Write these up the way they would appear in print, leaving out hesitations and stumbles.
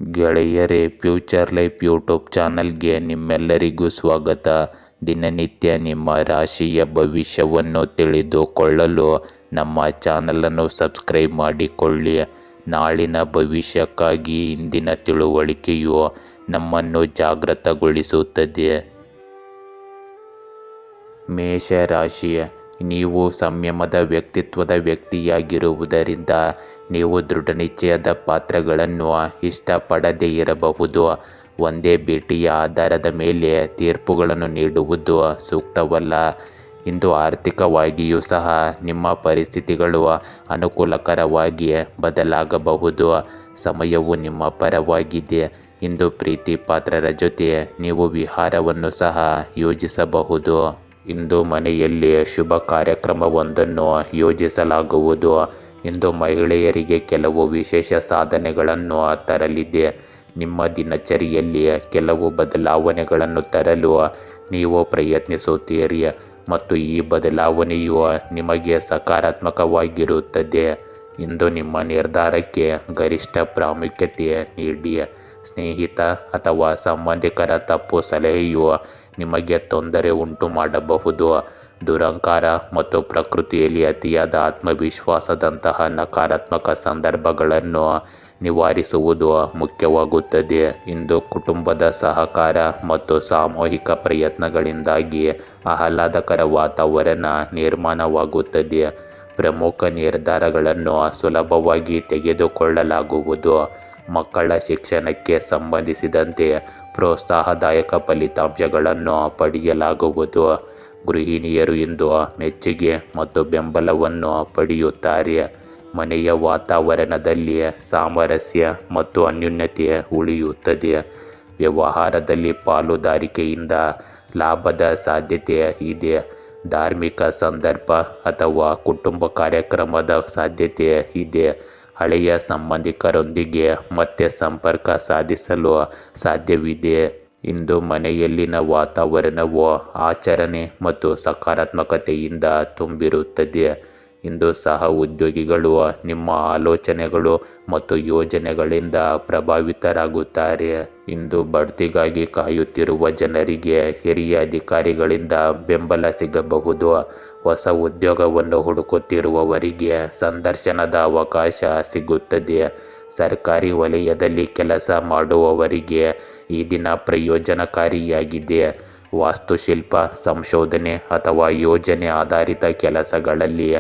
ಗೆಳೆಯರೇ, future life YouTube ಚಾನಲ್ಗೆ ನಿಮ್ಮೆಲ್ಲರಿಗೂ ಸ್ವಾಗತ. ದಿನನಿತ್ಯ ನಿಮ್ಮ ರಾಶಿಯ ಭವಿಷ್ಯವನ್ನು ತಿಳಿದುಕೊಳ್ಳಲು ನಮ್ಮ ಚಾನಲನ್ನು ಸಬ್ಸ್ಕ್ರೈಬ್ ಮಾಡಿಕೊಳ್ಳಿ. ನಾಳಿನ ಭವಿಷ್ಯಕ್ಕಾಗಿ ಇಂದಿನ ತಿಳುವಳಿಕೆಯು ನಮ್ಮನ್ನು ಜಾಗೃತಗೊಳಿಸುತ್ತದೆ. ಮೇಷ ರಾಶಿ. ನೀವು ಸಂಯಮದ ವ್ಯಕ್ತಿತ್ವದ ವ್ಯಕ್ತಿಯಾಗಿರುವುದರಿಂದ ನೀವು ದೃಢನಿಶ್ಚಯದ ಪಾತ್ರಗಳನ್ನು ಇಷ್ಟಪಡದೇ ಇರಬಹುದು. ಒಂದೇ ಭೇಟಿಯ ಆಧಾರದ ಮೇಲೆ ತೀರ್ಪುಗಳನ್ನು ನೀಡುವುದು ಸೂಕ್ತವಲ್ಲ. ಇಂದು ಆರ್ಥಿಕವಾಗಿಯೂ ಸಹ ನಿಮ್ಮ ಪರಿಸ್ಥಿತಿಗಳು ಅನುಕೂಲಕರವಾಗಿ ಬದಲಾಗಬಹುದು. ಸಮಯವು ನಿಮ್ಮ ಪರವಾಗಿದೆ. ಇಂದು ಪ್ರೀತಿ ಪಾತ್ರರ ಜೊತೆ ನೀವು ವಿಹಾರವನ್ನು ಸಹ ಯೋಜಿಸಬಹುದು. ಇಂದು ಮನೆಯಲ್ಲಿ ಶುಭ ಕಾರ್ಯಕ್ರಮವೊಂದನ್ನು ಯೋಜಿಸಲಾಗುವುದು. ಇಂದು ಮಹಿಳೆಯರಿಗೆ ಕೆಲವು ವಿಶೇಷ ಸಾಧನೆಗಳನ್ನು ತರಲಿದೆ. ನಿಮ್ಮ ದಿನಚರಿಯಲ್ಲಿ ಕೆಲವು ಬದಲಾವಣೆಗಳನ್ನು ತರಲು ನೀವು ಪ್ರಯತ್ನಿಸುತ್ತೀರಿ ಮತ್ತು ಈ ಬದಲಾವಣೆಯು ನಿಮಗೆ ಸಕಾರಾತ್ಮಕವಾಗಿರುತ್ತದೆ. ಇಂದು ನಿಮ್ಮ ನಿರ್ಧಾರಕ್ಕೆ ಗರಿಷ್ಠ ಪ್ರಾಮುಖ್ಯತೆ ನೀಡಿ. ಸ್ನೇಹಿತ ಅಥವಾ ಸಂಬಂಧಿಕರ ತಪ್ಪು ಸಲಹೆಯು ನಿಮಗೆ ತೊಂದರೆ ಉಂಟು ಮಾಡಬಹುದು. ದುರಹಂಕಾರ ಮತ್ತು ಪ್ರಕೃತಿಯಲ್ಲಿ ಅತಿಯಾದ ಆತ್ಮವಿಶ್ವಾಸದಂತಹ ನಕಾರಾತ್ಮಕ ಸಂದರ್ಭಗಳನ್ನು ನಿವಾರಿಸುವುದು ಮುಖ್ಯವಾಗುತ್ತದೆ. ಇಂದು ಕುಟುಂಬದ ಸಹಕಾರ ಮತ್ತು ಸಾಮೂಹಿಕ ಪ್ರಯತ್ನಗಳಿಂದಾಗಿ ಆಹ್ಲಾದಕರ ವಾತಾವರಣ ನಿರ್ಮಾಣವಾಗುತ್ತದೆ. ಪ್ರಮುಖ ನಿರ್ಧಾರಗಳನ್ನು ಸುಲಭವಾಗಿ ತೆಗೆದುಕೊಳ್ಳಲಾಗುವುದು. ಮಕ್ಕಳ ಶಿಕ್ಷಣಕ್ಕೆ ಸಂಬಂಧಿಸಿದಂತೆ ಪ್ರೋತ್ಸಾಹದಾಯಕ ಫಲಿತಾಂಶಗಳನ್ನು ಪಡೆಯಲಾಗುವುದು. ಗೃಹಿಣಿಯರು ಇಂದು ಮೆಚ್ಚುಗೆ ಮತ್ತು ಬೆಂಬಲವನ್ನು ಪಡೆಯುತ್ತಾರೆ. ಮನೆಯ ವಾತಾವರಣದಲ್ಲಿ ಸಾಮರಸ್ಯ ಮತ್ತು ಅನ್ಯೋನ್ಯತೆ ಉಳಿಯುತ್ತದೆ. ವ್ಯವಹಾರದಲ್ಲಿ ಪಾಲುದಾರಿಕೆಯಿಂದ ಲಾಭದ ಸಾಧ್ಯತೆ ಇದೆ. ಧಾರ್ಮಿಕ ಸಂದರ್ಭ ಅಥವಾ ಕುಟುಂಬ ಕಾರ್ಯಕ್ರಮದ ಸಾಧ್ಯತೆ ಇದೆ. ಹಳೆಯ ಸಂಬಂಧಿಕರೊಂದಿಗೆ ಮತ್ತೆ ಸಂಪರ್ಕ ಸಾಧಿಸಲು ಸಾಧ್ಯವಿದೆ. ಇಂದು ಮನೆಯಲ್ಲಿನ ವಾತಾವರಣವು ಆಚರಣೆ ಮತ್ತು ಸಕಾರಾತ್ಮಕತೆಯಿಂದ ತುಂಬಿರುತ್ತದೆ. ಇಂದು ಸಹ ಉದ್ಯೋಗಿಗಳು ನಿಮ್ಮ ಆಲೋಚನೆಗಳು ಮತ್ತು ಯೋಜನೆಗಳಿಂದ ಪ್ರಭಾವಿತರಾಗುತ್ತಾರೆ. ಇಂದು ಬಡ್ತಿಗಾಗಿ ಕಾಯುತ್ತಿರುವ ಜನರಿಗೆ ಹಿರಿಯ ಅಧಿಕಾರಿಗಳಿಂದ ಬೆಂಬಲ ಸಿಗಬಹುದು. ಹೊಸ ಉದ್ಯೋಗವನ್ನು ಹುಡುಕುತ್ತಿರುವವರಿಗೆ ಸಂದರ್ಶನದ ಅವಕಾಶ ಸಿಗುತ್ತದೆ. ಸರ್ಕಾರಿ ವಲಯದಲ್ಲಿ ಕೆಲಸ ಮಾಡುವವರಿಗೆ ಈ ದಿನ ಪ್ರಯೋಜನಕಾರಿಯಾಗಿದೆ. ವಾಸ್ತುಶಿಲ್ಪ, ಸಂಶೋಧನೆ ಅಥವಾ ಯೋಜನೆ ಆಧಾರಿತ ಕೆಲಸಗಳಲ್ಲಿ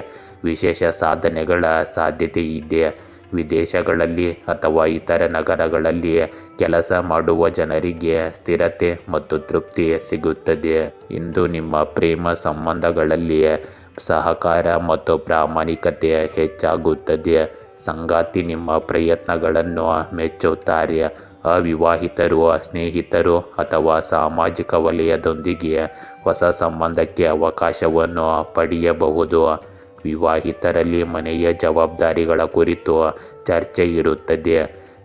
ವಿಶೇಷ ಸಾಧನೆಗಳ ಸಾಧ್ಯತೆ ಇದೆ. ವಿದೇಶಗಳಲ್ಲಿ ಅಥವಾ ಇತರ ನಗರಗಳಲ್ಲಿ ಕೆಲಸ ಮಾಡುವ ಜನರಿಗೆ ಸ್ಥಿರತೆ ಮತ್ತು ತೃಪ್ತಿ ಸಿಗುತ್ತದೆ. ಇಂದು ನಿಮ್ಮ ಪ್ರೇಮ ಸಂಬಂಧಗಳಲ್ಲಿ ಸಹಕಾರ ಮತ್ತು ಪ್ರಾಮಾಣಿಕತೆ ಹೆಚ್ಚಾಗುತ್ತದೆ. ಸಂಗಾತಿ ನಿಮ್ಮ ಪ್ರಯತ್ನಗಳನ್ನು ಮೆಚ್ಚುತ್ತಾರೆ. ಅವಿವಾಹಿತರು ಸ್ನೇಹಿತರು ಅಥವಾ ಸಾಮಾಜಿಕ ವಲಯದೊಂದಿಗೆ ಹೊಸ ಸಂಬಂಧಕ್ಕೆ ಅವಕಾಶವನ್ನು ಪಡೆಯಬಹುದು. ವಿವಾಹಿತರಲ್ಲಿ ಮನೆಯ ಜವಾಬ್ದಾರಿಗಳ ಕುರಿತು ಚರ್ಚೆ ಇರುತ್ತದೆ.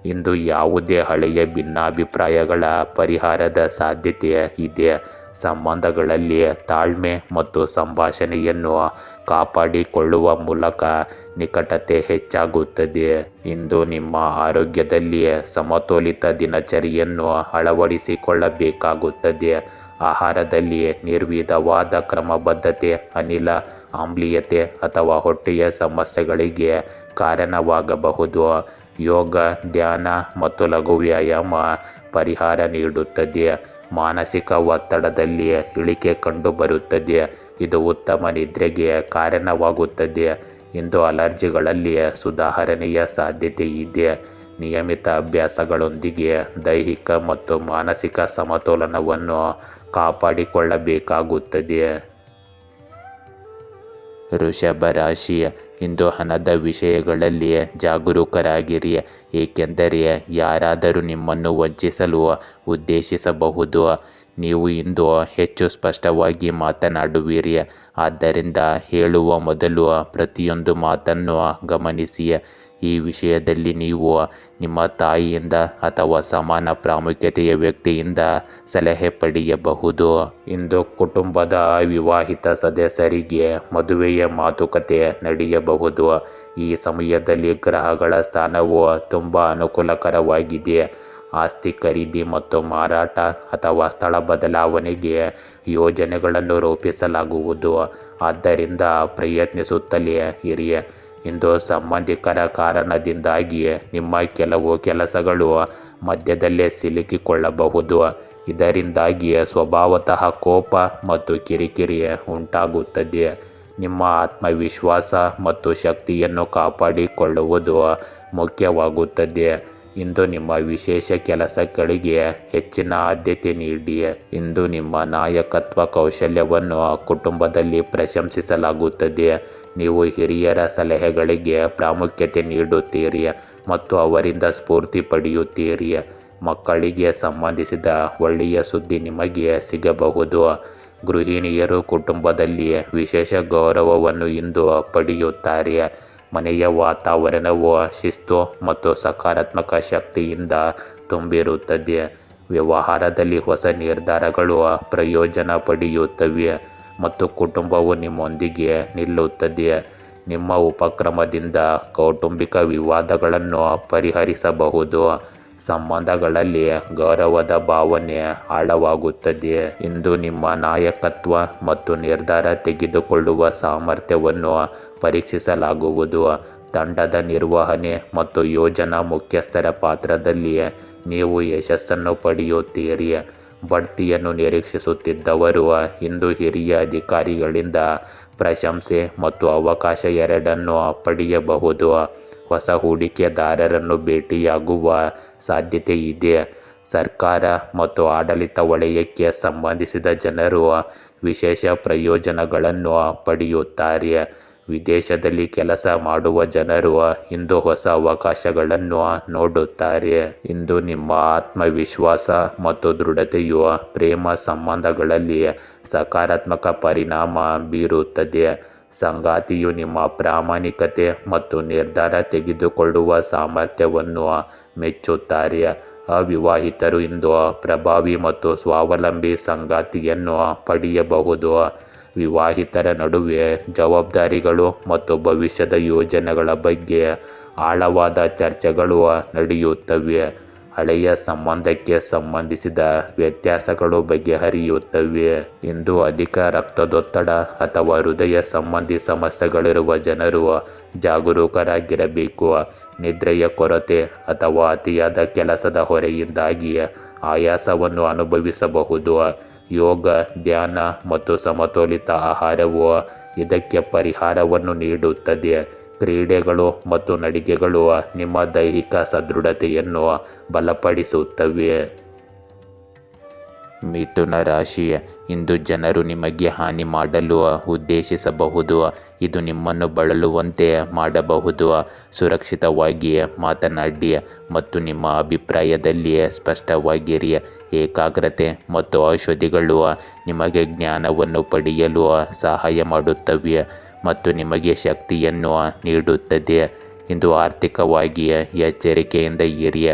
ಇಂದು ಯಾವುದೇ ಹಳೆಯ ಭಿನ್ನಾಭಿಪ್ರಾಯಗಳ ಪರಿಹಾರದ ಸಾಧ್ಯತೆ ಇದೆ. ಸಂಬಂಧಗಳಲ್ಲಿ ತಾಳ್ಮೆ ಮತ್ತು ಸಂಭಾಷಣೆಯನ್ನು ಕಾಪಾಡಿಕೊಳ್ಳುವ ಮೂಲಕ ನಿಕಟತೆ ಹೆಚ್ಚಾಗುತ್ತದೆ. ಇಂದು ನಿಮ್ಮ ಆರೋಗ್ಯದಲ್ಲಿ ಸಮತೋಲಿತ ದಿನಚರಿಯನ್ನು ಅಳವಡಿಸಿಕೊಳ್ಳಬೇಕಾಗುತ್ತದೆ. ಆಹಾರದಲ್ಲಿ ನಿರ್ವಿಧವಾದ ಕ್ರಮಬದ್ಧತೆ ಅನಿಲ ಆಮ್ಲೀಯತೆ ಅಥವಾ ಹೊಟ್ಟೆಯ ಸಮಸ್ಯೆಗಳಿಗೆ ಕಾರಣವಾಗಬಹುದು. ಯೋಗ, ಧ್ಯಾನ ಮತ್ತು ಲಘು ವ್ಯಾಯಾಮ ಪರಿಹಾರ ನೀಡುತ್ತದೆ. ಮಾನಸಿಕ ಒತ್ತಡದಲ್ಲಿ ಇಳಿಕೆ ಕಂಡುಬರುತ್ತದೆ. ಇದು ಉತ್ತಮ ನಿದ್ರೆಗೆ ಕಾರಣವಾಗುತ್ತದೆ. ಇಂದು ಅಲರ್ಜಿಗಳಲ್ಲಿ ಸುಧಾರಣೆಯ ಸಾಧ್ಯತೆ ಇದೆ. ನಿಯಮಿತ ಅಭ್ಯಾಸಗಳೊಂದಿಗೆ ದೈಹಿಕ ಮತ್ತು ಮಾನಸಿಕ ಸಮತೋಲನವನ್ನು ಕಾಪಾಡಿಕೊಳ್ಳಬೇಕಾಗುತ್ತದೆ. ವೃಷಭ ರಾಶಿ. ಇಂದು ಹಣದ ವಿಷಯಗಳಲ್ಲಿ ಜಾಗರೂಕರಾಗಿರಿ, ಏಕೆಂದರೆ ಯಾರಾದರೂ ನಿಮ್ಮನ್ನು ವಂಚಿಸಲು ಉದ್ದೇಶಿಸಬಹುದು. ನೀವು ಇಂದು ಹೆಚ್ಚು ಸ್ಪಷ್ಟವಾಗಿ ಮಾತನಾಡುವಿರಿ. ಆದ್ದರಿಂದ ಹೇಳುವ ಮೊದಲು ಪ್ರತಿಯೊಂದು ಮಾತನ್ನು ಗಮನಿಸಿ. ಈ ವಿಷಯದಲ್ಲಿ ನೀವು ನಿಮ್ಮ ತಾಯಿಯಿಂದ ಅಥವಾ ಸಮಾನ ಪ್ರಾಮುಖ್ಯತೆಯ ವ್ಯಕ್ತಿಯಿಂದ ಸಲಹೆ ಪಡೆಯಬಹುದು. ಇಂದು ಕುಟುಂಬದ ಅವಿವಾಹಿತ ಸದಸ್ಯರಿಗೆ ಮದುವೆಯ ಮಾತುಕತೆ ನಡೆಯಬಹುದು. ಈ ಸಮಯದಲ್ಲಿ ಗ್ರಹಗಳ ಸ್ಥಾನವು ತುಂಬ ಅನುಕೂಲಕರವಾಗಿದೆ. ಆಸ್ತಿ ಖರೀದಿ ಮತ್ತು ಮಾರಾಟ ಅಥವಾ ಸ್ಥಳ ಬದಲಾವಣೆಗೆ ಯೋಜನೆಗಳನ್ನು ರೂಪಿಸಲಾಗುವುದು. ಆದ್ದರಿಂದ ಪ್ರಯತ್ನಿಸುತ್ತಲೇ ಇರಿ. ಇಂದು ಸಂಬಂಧಿಕರ ಕಾರಣದಿಂದಾಗಿ ನಿಮ್ಮ ಕೆಲವು ಕೆಲಸಗಳು ಮಧ್ಯದಲ್ಲೇ ಸಿಲುಕಿಕೊಳ್ಳಬಹುದು. ಇದರಿಂದಾಗಿ ಸ್ವಭಾವತಃ ಕೋಪ ಮತ್ತು ಕಿರಿಕಿರಿ ಉಂಟಾಗುತ್ತದೆ. ನಿಮ್ಮ ಆತ್ಮವಿಶ್ವಾಸ ಮತ್ತು ಶಕ್ತಿಯನ್ನು ಕಾಪಾಡಿಕೊಳ್ಳುವುದು ಮುಖ್ಯವಾಗುತ್ತದೆ. ಇಂದು ನಿಮ್ಮ ವಿಶೇಷ ಕೆಲಸಗಳಿಗೆ ಹೆಚ್ಚಿನ ಆದ್ಯತೆ ನೀಡಿ. ಇಂದು ನಿಮ್ಮ ನಾಯಕತ್ವ ಕೌಶಲ್ಯವನ್ನು ಕುಟುಂಬದಲ್ಲಿ ಪ್ರಶಂಸಿಸಲಾಗುತ್ತದೆ. ನೀವು ಹಿರಿಯರ ಸಲಹೆಗಳಿಗೆ ಪ್ರಾಮುಖ್ಯತೆ ನೀಡುತ್ತೀರಿ ಮತ್ತು ಅವರಿಂದ ಸ್ಫೂರ್ತಿ ಪಡೆಯುತ್ತೀರಿ. ಮಕ್ಕಳಿಗೆ ಸಂಬಂಧಿಸಿದ ಒಳ್ಳೆಯ ಸುದ್ದಿ ನಿಮಗೆ ಸಿಗಬಹುದು. ಗೃಹಿಣಿಯರು ಕುಟುಂಬದಲ್ಲಿ ವಿಶೇಷ ಗೌರವವನ್ನು ಇಂದು ಪಡೆಯುತ್ತಾರೆ. ಮನೆಯ ವಾತಾವರಣವು ಶಿಸ್ತು ಮತ್ತು ಸಕಾರಾತ್ಮಕ ಶಕ್ತಿಯಿಂದ ತುಂಬಿರುತ್ತದೆ. ವ್ಯವಹಾರದಲ್ಲಿ ಹೊಸ ನಿರ್ಧಾರಗಳು ಪ್ರಯೋಜನ ಪಡೆಯುತ್ತವೆ ಮತ್ತು ಕುಟುಂಬವು ನಿಮ್ಮೊಂದಿಗೆ ನಿಲ್ಲುತ್ತದೆ. ನಿಮ್ಮ ಉಪಕ್ರಮದಿಂದ ಕೌಟುಂಬಿಕ ವಿವಾದಗಳನ್ನು ಪರಿಹರಿಸಬಹುದು. ಸಂಬಂಧಗಳಲ್ಲಿ ಗೌರವದ ಭಾವನೆ ಆಳವಾಗುತ್ತದೆ. ಇಂದು ನಿಮ್ಮ ನಾಯಕತ್ವ ಮತ್ತು ನಿರ್ಧಾರ ತೆಗೆದುಕೊಳ್ಳುವ ಸಾಮರ್ಥ್ಯವನ್ನು ಪರೀಕ್ಷಿಸಲಾಗುವುದು. ತಂಡದ ನಿರ್ವಹಣೆ ಮತ್ತು ಯೋಜನಾ ಮುಖ್ಯಸ್ಥರ ಪಾತ್ರದಲ್ಲಿ ನೀವು ಯಶಸ್ಸನ್ನು ಪಡೆಯುತ್ತೀರಿ. ಬಡ್ತಿಯನ್ನು ನಿರೀಕ್ಷಿಸುತ್ತಿದ್ದವರು ಇಂದು ಹಿರಿಯ ಅಧಿಕಾರಿಗಳಿಂದ ಪ್ರಶಂಸೆ ಮತ್ತು ಅವಕಾಶ ಎರಡನ್ನೂ ಪಡೆಯಬಹುದು. ಹೊಸ ಹೂಡಿಕೆದಾರರನ್ನು ಭೇಟಿಯಾಗುವ ಸಾಧ್ಯತೆ ಇದೆ. ಸರ್ಕಾರ ಮತ್ತು ಆಡಳಿತ ವಲಯಕ್ಕೆ ಸಂಬಂಧಿಸಿದ ಜನರು ವಿಶೇಷ ಪ್ರಯೋಜನಗಳನ್ನು ಪಡೆಯುತ್ತಾರೆ. ವಿದೇಶದಲ್ಲಿ ಕೆಲಸ ಮಾಡುವ ಜನರು ಇಂದು ಹೊಸ ಅವಕಾಶಗಳನ್ನು ನೋಡುತ್ತಾರೆ. ಇಂದು ನಿಮ್ಮ ಆತ್ಮವಿಶ್ವಾಸ ಮತ್ತು ದೃಢತೆಯು ಪ್ರೇಮ ಸಂಬಂಧಗಳಲ್ಲಿ ಸಕಾರಾತ್ಮಕ ಪರಿಣಾಮ ಬೀರುತ್ತದೆ. ಸಂಗಾತಿಯು ನಿಮ್ಮ ಪ್ರಾಮಾಣಿಕತೆ ಮತ್ತು ನಿರ್ಧಾರ ತೆಗೆದುಕೊಳ್ಳುವ ಸಾಮರ್ಥ್ಯವನ್ನು ಮೆಚ್ಚುತ್ತಾರೆ. ಅವಿವಾಹಿತರು ಇಂದು ಪ್ರಭಾವಿ ಮತ್ತು ಸ್ವಾವಲಂಬಿ ಸಂಗಾತಿಯನ್ನು ಪಡೆಯಬಹುದು. ವಿವಾಹಿತರ ನಡುವೆ ಜವಾಬ್ದಾರಿಗಳು ಮತ್ತು ಭವಿಷ್ಯದ ಯೋಜನೆಗಳ ಬಗ್ಗೆ ಆಳವಾದ ಚರ್ಚೆಗಳು ನಡೆಯುತ್ತವೆ. ಹಳೆಯ ಸಂಬಂಧಕ್ಕೆ ಸಂಬಂಧಿಸಿದ ವ್ಯತ್ಯಾಸಗಳು ಬಗೆಹರಿಯುತ್ತವೆ. ಇಂದು ಅಧಿಕ ರಕ್ತದೊತ್ತಡ ಅಥವಾ ಹೃದಯ ಸಂಬಂಧಿ ಸಮಸ್ಯೆಗಳಿರುವ ಜನರು ಜಾಗರೂಕರಾಗಿರಬೇಕು. ನಿದ್ರೆಯ ಕೊರತೆ ಅಥವಾ ಅತಿಯಾದ ಕೆಲಸದ ಹೊರೆಯಿಂದಾಗಿ ಆಯಾಸವನ್ನು ಅನುಭವಿಸಬಹುದು. ಯೋಗ, ಧ್ಯಾನ ಮತ್ತು ಸಮತೋಲಿತ ಆಹಾರವು ಇದಕ್ಕೆ ಪರಿಹಾರವನ್ನು ನೀಡುತ್ತದೆ. ಕ್ರೀಡೆಗಳು ಮತ್ತು ನಡಿಗೆಗಳು ನಿಮ್ಮ ದೈಹಿಕ ಸದೃಢತೆಯನ್ನು ಬಲಪಡಿಸುತ್ತವೆ. ಮಿಥುನ ರಾಶಿ. ಇಂದು ಜನರು ನಿಮಗೆ ಹಾನಿ ಮಾಡಲು ಉದ್ದೇಶಿಸಬಹುದು. ಇದು ನಿಮ್ಮನ್ನು ಬಳಲುವಂತೆ ಮಾಡಬಹುದು. ಸುರಕ್ಷಿತವಾಗಿ ಮಾತನಾಡಿ ಮತ್ತು ನಿಮ್ಮ ಅಭಿಪ್ರಾಯದಲ್ಲಿ ಸ್ಪಷ್ಟವಾಗಿರಿ. ಏಕಾಗ್ರತೆ ಮತ್ತು ಔಷಧಿಗಳು ನಿಮಗೆ ಜ್ಞಾನವನ್ನು ಪಡೆಯಲು ಸಹಾಯ ಮಾಡುತ್ತವೆ ಮತ್ತು ನಿಮಗೆ ಶಕ್ತಿಯನ್ನು ನೀಡುತ್ತದೆ. ಇಂದು ಆರ್ಥಿಕವಾಗಿ ಎಚ್ಚರಿಕೆಯಿಂದ ಇರಿ.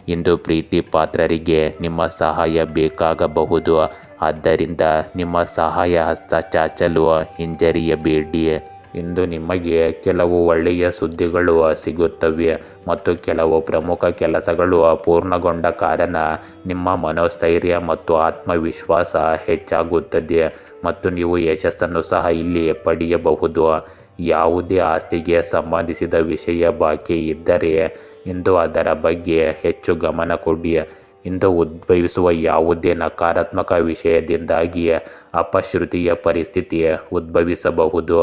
ಇಂದು ಪ್ರೀತಿ ಪಾತ್ರರಿಗೆ ನಿಮ್ಮ ಸಹಾಯ ಬೇಕಾಗಬಹುದು. ಆದ್ದರಿಂದ ನಿಮ್ಮ ಸಹಾಯ ಹಸ್ತ ಚಾಚಲು ಹಿಂಜರಿಯಬೇಡಿ. ಇಂದು ನಿಮಗೆ ಕೆಲವು ಒಳ್ಳೆಯ ಸುದ್ದಿಗಳು ಸಿಗುತ್ತವೆ ಮತ್ತು ಕೆಲವು ಪ್ರಮುಖ ಕೆಲಸಗಳು ಪೂರ್ಣಗೊಂಡ ಕಾರಣ ನಿಮ್ಮ ಮನೋಸ್ಥೈರ್ಯ ಮತ್ತು ಆತ್ಮವಿಶ್ವಾಸ ಹೆಚ್ಚಾಗುತ್ತದೆ ಮತ್ತು ನೀವು ಯಶಸ್ಸನ್ನು ಸಹ ಇಲ್ಲಿ ಪಡೆಯಬಹುದು. ಯಾವುದೇ ಆಸ್ತಿಗೆ ಸಂಬಂಧಿಸಿದ ವಿಷಯ ಬಾಕಿ ಇದ್ದರೆ ಇಂದು ಅದರ ಬಗ್ಗೆ ಹೆಚ್ಚು ಗಮನ ಕೊಡಿ. ಇಂದು ಉದ್ಭವಿಸುವ ಯಾವುದೇ ನಕಾರಾತ್ಮಕ ವಿಷಯದಿಂದಾಗಿ ಅಪಶ್ರುತಿಯ ಪರಿಸ್ಥಿತಿ ಉದ್ಭವಿಸಬಹುದು.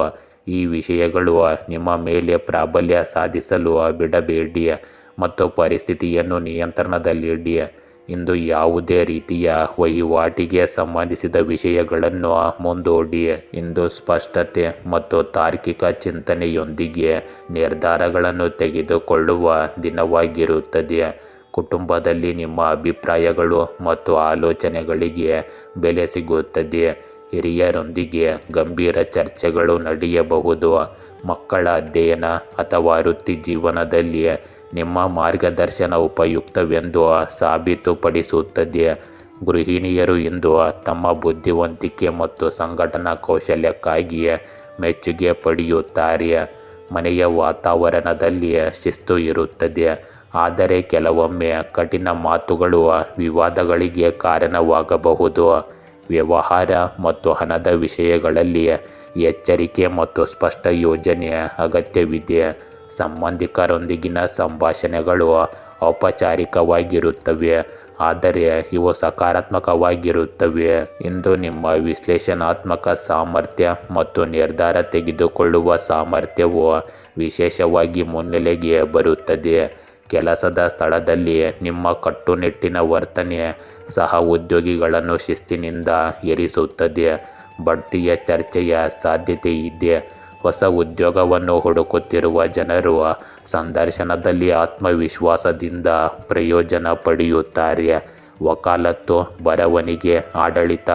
ಈ ವಿಷಯಗಳು ನಿಮ್ಮ ಮೇಲೆ ಪ್ರಾಬಲ್ಯ ಸಾಧಿಸಲು ಬಿಡಬೇಡಿ ಮತ್ತು ಪರಿಸ್ಥಿತಿಯನ್ನು ನಿಯಂತ್ರಣದಲ್ಲಿಡಿ. ಇಂದು ಯಾವುದೇ ರೀತಿಯ ವಹಿವಾಟಿಗೆ ಸಂಬಂಧಿಸಿದ ವಿಷಯಗಳನ್ನು ಮುಂದೂಡಿ. ಇಂದು ಸ್ಪಷ್ಟತೆ ಮತ್ತು ತಾರ್ಕಿಕ ಚಿಂತನೆಯೊಂದಿಗೆ ನಿರ್ಧಾರಗಳನ್ನು ತೆಗೆದುಕೊಳ್ಳುವ ದಿನವಾಗಿರುತ್ತದೆ. ಕುಟುಂಬದಲ್ಲಿ ನಿಮ್ಮ ಅಭಿಪ್ರಾಯಗಳು ಮತ್ತು ಆಲೋಚನೆಗಳಿಗೆ ಬೆಲೆ ಸಿಗುತ್ತದೆ. ಹಿರಿಯರೊಂದಿಗೆ ಗಂಭೀರ ಚರ್ಚೆಗಳು ನಡೆಯಬಹುದು. ಮಕ್ಕಳ ಅಧ್ಯಯನ ಅಥವಾ ವೃತ್ತಿ ಜೀವನದಲ್ಲಿ ನಿಮ್ಮ ಮಾರ್ಗದರ್ಶನ ಉಪಯುಕ್ತವೆಂದು ಸಾಬೀತುಪಡಿಸುತ್ತದೆ. ಗೃಹಿಣಿಯರು ಇಂದು ತಮ್ಮ ಬುದ್ಧಿವಂತಿಕೆ ಮತ್ತು ಸಂಘಟನಾ ಕೌಶಲ್ಯಕ್ಕಾಗಿ ಮೆಚ್ಚುಗೆ ಪಡೆಯುತ್ತಾರೆ. ಮನೆಯ ವಾತಾವರಣದಲ್ಲಿ ಶಿಸ್ತು ಇರುತ್ತದೆ. ಆದರೆ ಕೆಲವೊಮ್ಮೆ ಕಠಿಣ ಮಾತುಗಳು ವಿವಾದಗಳಿಗೆ ಕಾರಣವಾಗಬಹುದು. ವ್ಯವಹಾರ ಮತ್ತು ಹಣದ ವಿಷಯಗಳಲ್ಲಿ ಎಚ್ಚರಿಕೆ ಮತ್ತು ಸ್ಪಷ್ಟ ಯೋಜನೆ ಅಗತ್ಯವಿದೆ. ಸಂಬಂಧಿಕರೊಂದಿಗಿನ ಸಂಭಾಷಣೆಗಳು ಔಪಚಾರಿಕವಾಗಿರುತ್ತವೆ, ಆದರೆ ಇವು ಸಕಾರಾತ್ಮಕವಾಗಿರುತ್ತವೆ. ಇಂದು ನಿಮ್ಮ ವಿಶ್ಲೇಷಣಾತ್ಮಕ ಸಾಮರ್ಥ್ಯ ಮತ್ತು ನಿರ್ಧಾರ ತೆಗೆದುಕೊಳ್ಳುವ ಸಾಮರ್ಥ್ಯವು ವಿಶೇಷವಾಗಿ ಮುನ್ನೆಲೆಗೆ ಬರುತ್ತದೆ. ಕೆಲಸದ ಸ್ಥಳದಲ್ಲಿ ನಿಮ್ಮ ಕಟ್ಟುನಿಟ್ಟಿನ ವರ್ತನೆ ಸಹ ಉದ್ಯೋಗಿಗಳನ್ನು ಶಿಸ್ತಿನಿಂದ ಇರಿಸುತ್ತದೆ. ಬಡ್ತಿಯ ಚರ್ಚೆಯ ಸಾಧ್ಯತೆ ಇದೆ. ಹೊಸ ಉದ್ಯೋಗವನ್ನು ಹುಡುಕುತ್ತಿರುವ ಜನರು ಸಂದರ್ಶನದಲ್ಲಿ ಆತ್ಮವಿಶ್ವಾಸದಿಂದ ಪ್ರಯೋಜನ ಪಡೆಯುತ್ತಾರೆ. ವಕಾಲತ್ತು, ಬರವಣಿಗೆ, ಆಡಳಿತ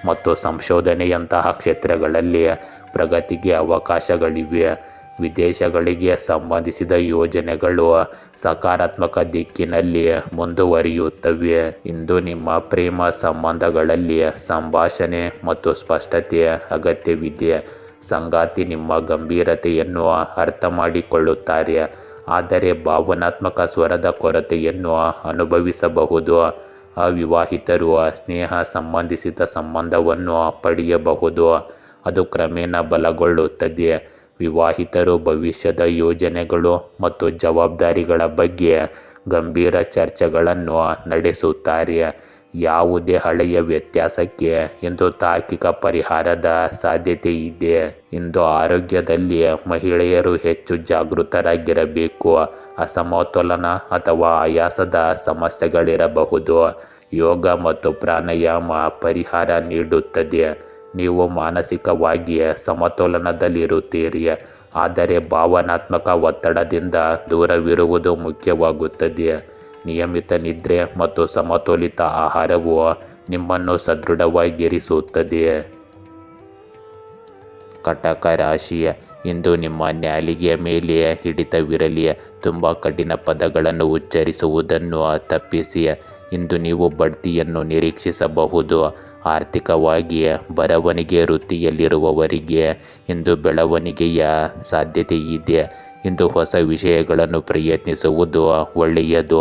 ಮತ್ತು ಸಂಶೋಧನೆಯಂತಹ ಕ್ಷೇತ್ರಗಳಲ್ಲಿ ಪ್ರಗತಿಗೆ ಅವಕಾಶಗಳಿವೆ. ವಿದೇಶಗಳಿಗೆ ಸಂಬಂಧಿಸಿದ ಯೋಜನೆಗಳು ಸಕಾರಾತ್ಮಕ ದಿಕ್ಕಿನಲ್ಲಿ ಮುಂದುವರಿಯುತ್ತವೆ. ಇಂದು ನಿಮ್ಮ ಪ್ರೇಮ ಸಂಬಂಧಗಳಲ್ಲಿ ಸಂಭಾಷಣೆ ಮತ್ತು ಸ್ಪಷ್ಟತೆ ಅಗತ್ಯವಿದೆ. ಸಂಗಾತಿ ನಿಮ್ಮ ಗಂಭೀರತೆಯನ್ನು ಅರ್ಥ ಮಾಡಿಕೊಳ್ಳುತ್ತಾರೆ, ಆದರೆ ಭಾವನಾತ್ಮಕ ಸ್ವರದ ಕೊರತೆಯನ್ನು ಅನುಭವಿಸಬಹುದು. ಅವಿವಾಹಿತರು ಸ್ನೇಹ ಸಂಬಂಧಿಸಿದ ಸಂಬಂಧವನ್ನು ಪಡೆಯಬಹುದು, ಅದು ಕ್ರಮೇಣ ಬಲಗೊಳ್ಳುತ್ತದೆ. ವಿವಾಹಿತರು ಭವಿಷ್ಯದ ಯೋಜನೆಗಳು ಮತ್ತು ಜವಾಬ್ದಾರಿಗಳ ಬಗ್ಗೆ ಗಂಭೀರ ಚರ್ಚೆಗಳನ್ನು ನಡೆಸುತ್ತಾರೆ. ಯಾವುದೇ ಹಳೆಯ ವ್ಯತ್ಯಾಸಕ್ಕೆ ಇಂದು ತಾರ್ಕಿಕ ಪರಿಹಾರದ ಸಾಧ್ಯತೆ ಇದೆ. ಇಂದು ಆರೋಗ್ಯದಲ್ಲಿ ಮಹಿಳೆಯರು ಹೆಚ್ಚು ಜಾಗೃತರಾಗಿರಬೇಕು. ಅಸಮತೋಲನ ಅಥವಾ ಆಯಾಸದ ಸಮಸ್ಯೆಗಳಿರಬಹುದು. ಯೋಗ ಮತ್ತು ಪ್ರಾಣಾಯಾಮ ಪರಿಹಾರ ನೀಡುತ್ತದೆ. ನೀವು ಮಾನಸಿಕವಾಗಿ ಸಮತೋಲನದಲ್ಲಿರುತ್ತೀರಿ, ಆದರೆ ಭಾವನಾತ್ಮಕ ಒತ್ತಡದಿಂದ ದೂರವಿರುವುದು ಮುಖ್ಯವಾಗುತ್ತದೆ. ನಿಯಮಿತ ನಿದ್ರೆ ಮತ್ತು ಸಮತೋಲಿತ ಆಹಾರವು ನಿಮ್ಮನ್ನು ಸದೃಢವಾಗಿರಿಸುತ್ತದೆ. ಕಟಕ ರಾಶಿ, ಇಂದು ನಿಮ್ಮ ನಾಲಿಗೆಯ ಮೇಲೆ ಹಿಡಿತವಿರಲಿ. ತುಂಬ ಕಠಿಣ ಪದಗಳನ್ನು ಉಚ್ಚರಿಸುವುದನ್ನು ತಪ್ಪಿಸಿ. ಇಂದು ನೀವು ಬಡ್ತಿಯನ್ನು ನಿರೀಕ್ಷಿಸಬಹುದು. ಆರ್ಥಿಕವಾಗಿ ಬರವಣಿಗೆ ವೃತ್ತಿಯಲ್ಲಿರುವವರಿಗೆ ಇಂದು ಬೆಳವಣಿಗೆಯ ಸಾಧ್ಯತೆ ಇದೆ. ಇಂದು ಹೊಸ ವಿಷಯಗಳನ್ನು ಪ್ರಯತ್ನಿಸುವುದು ಒಳ್ಳೆಯದು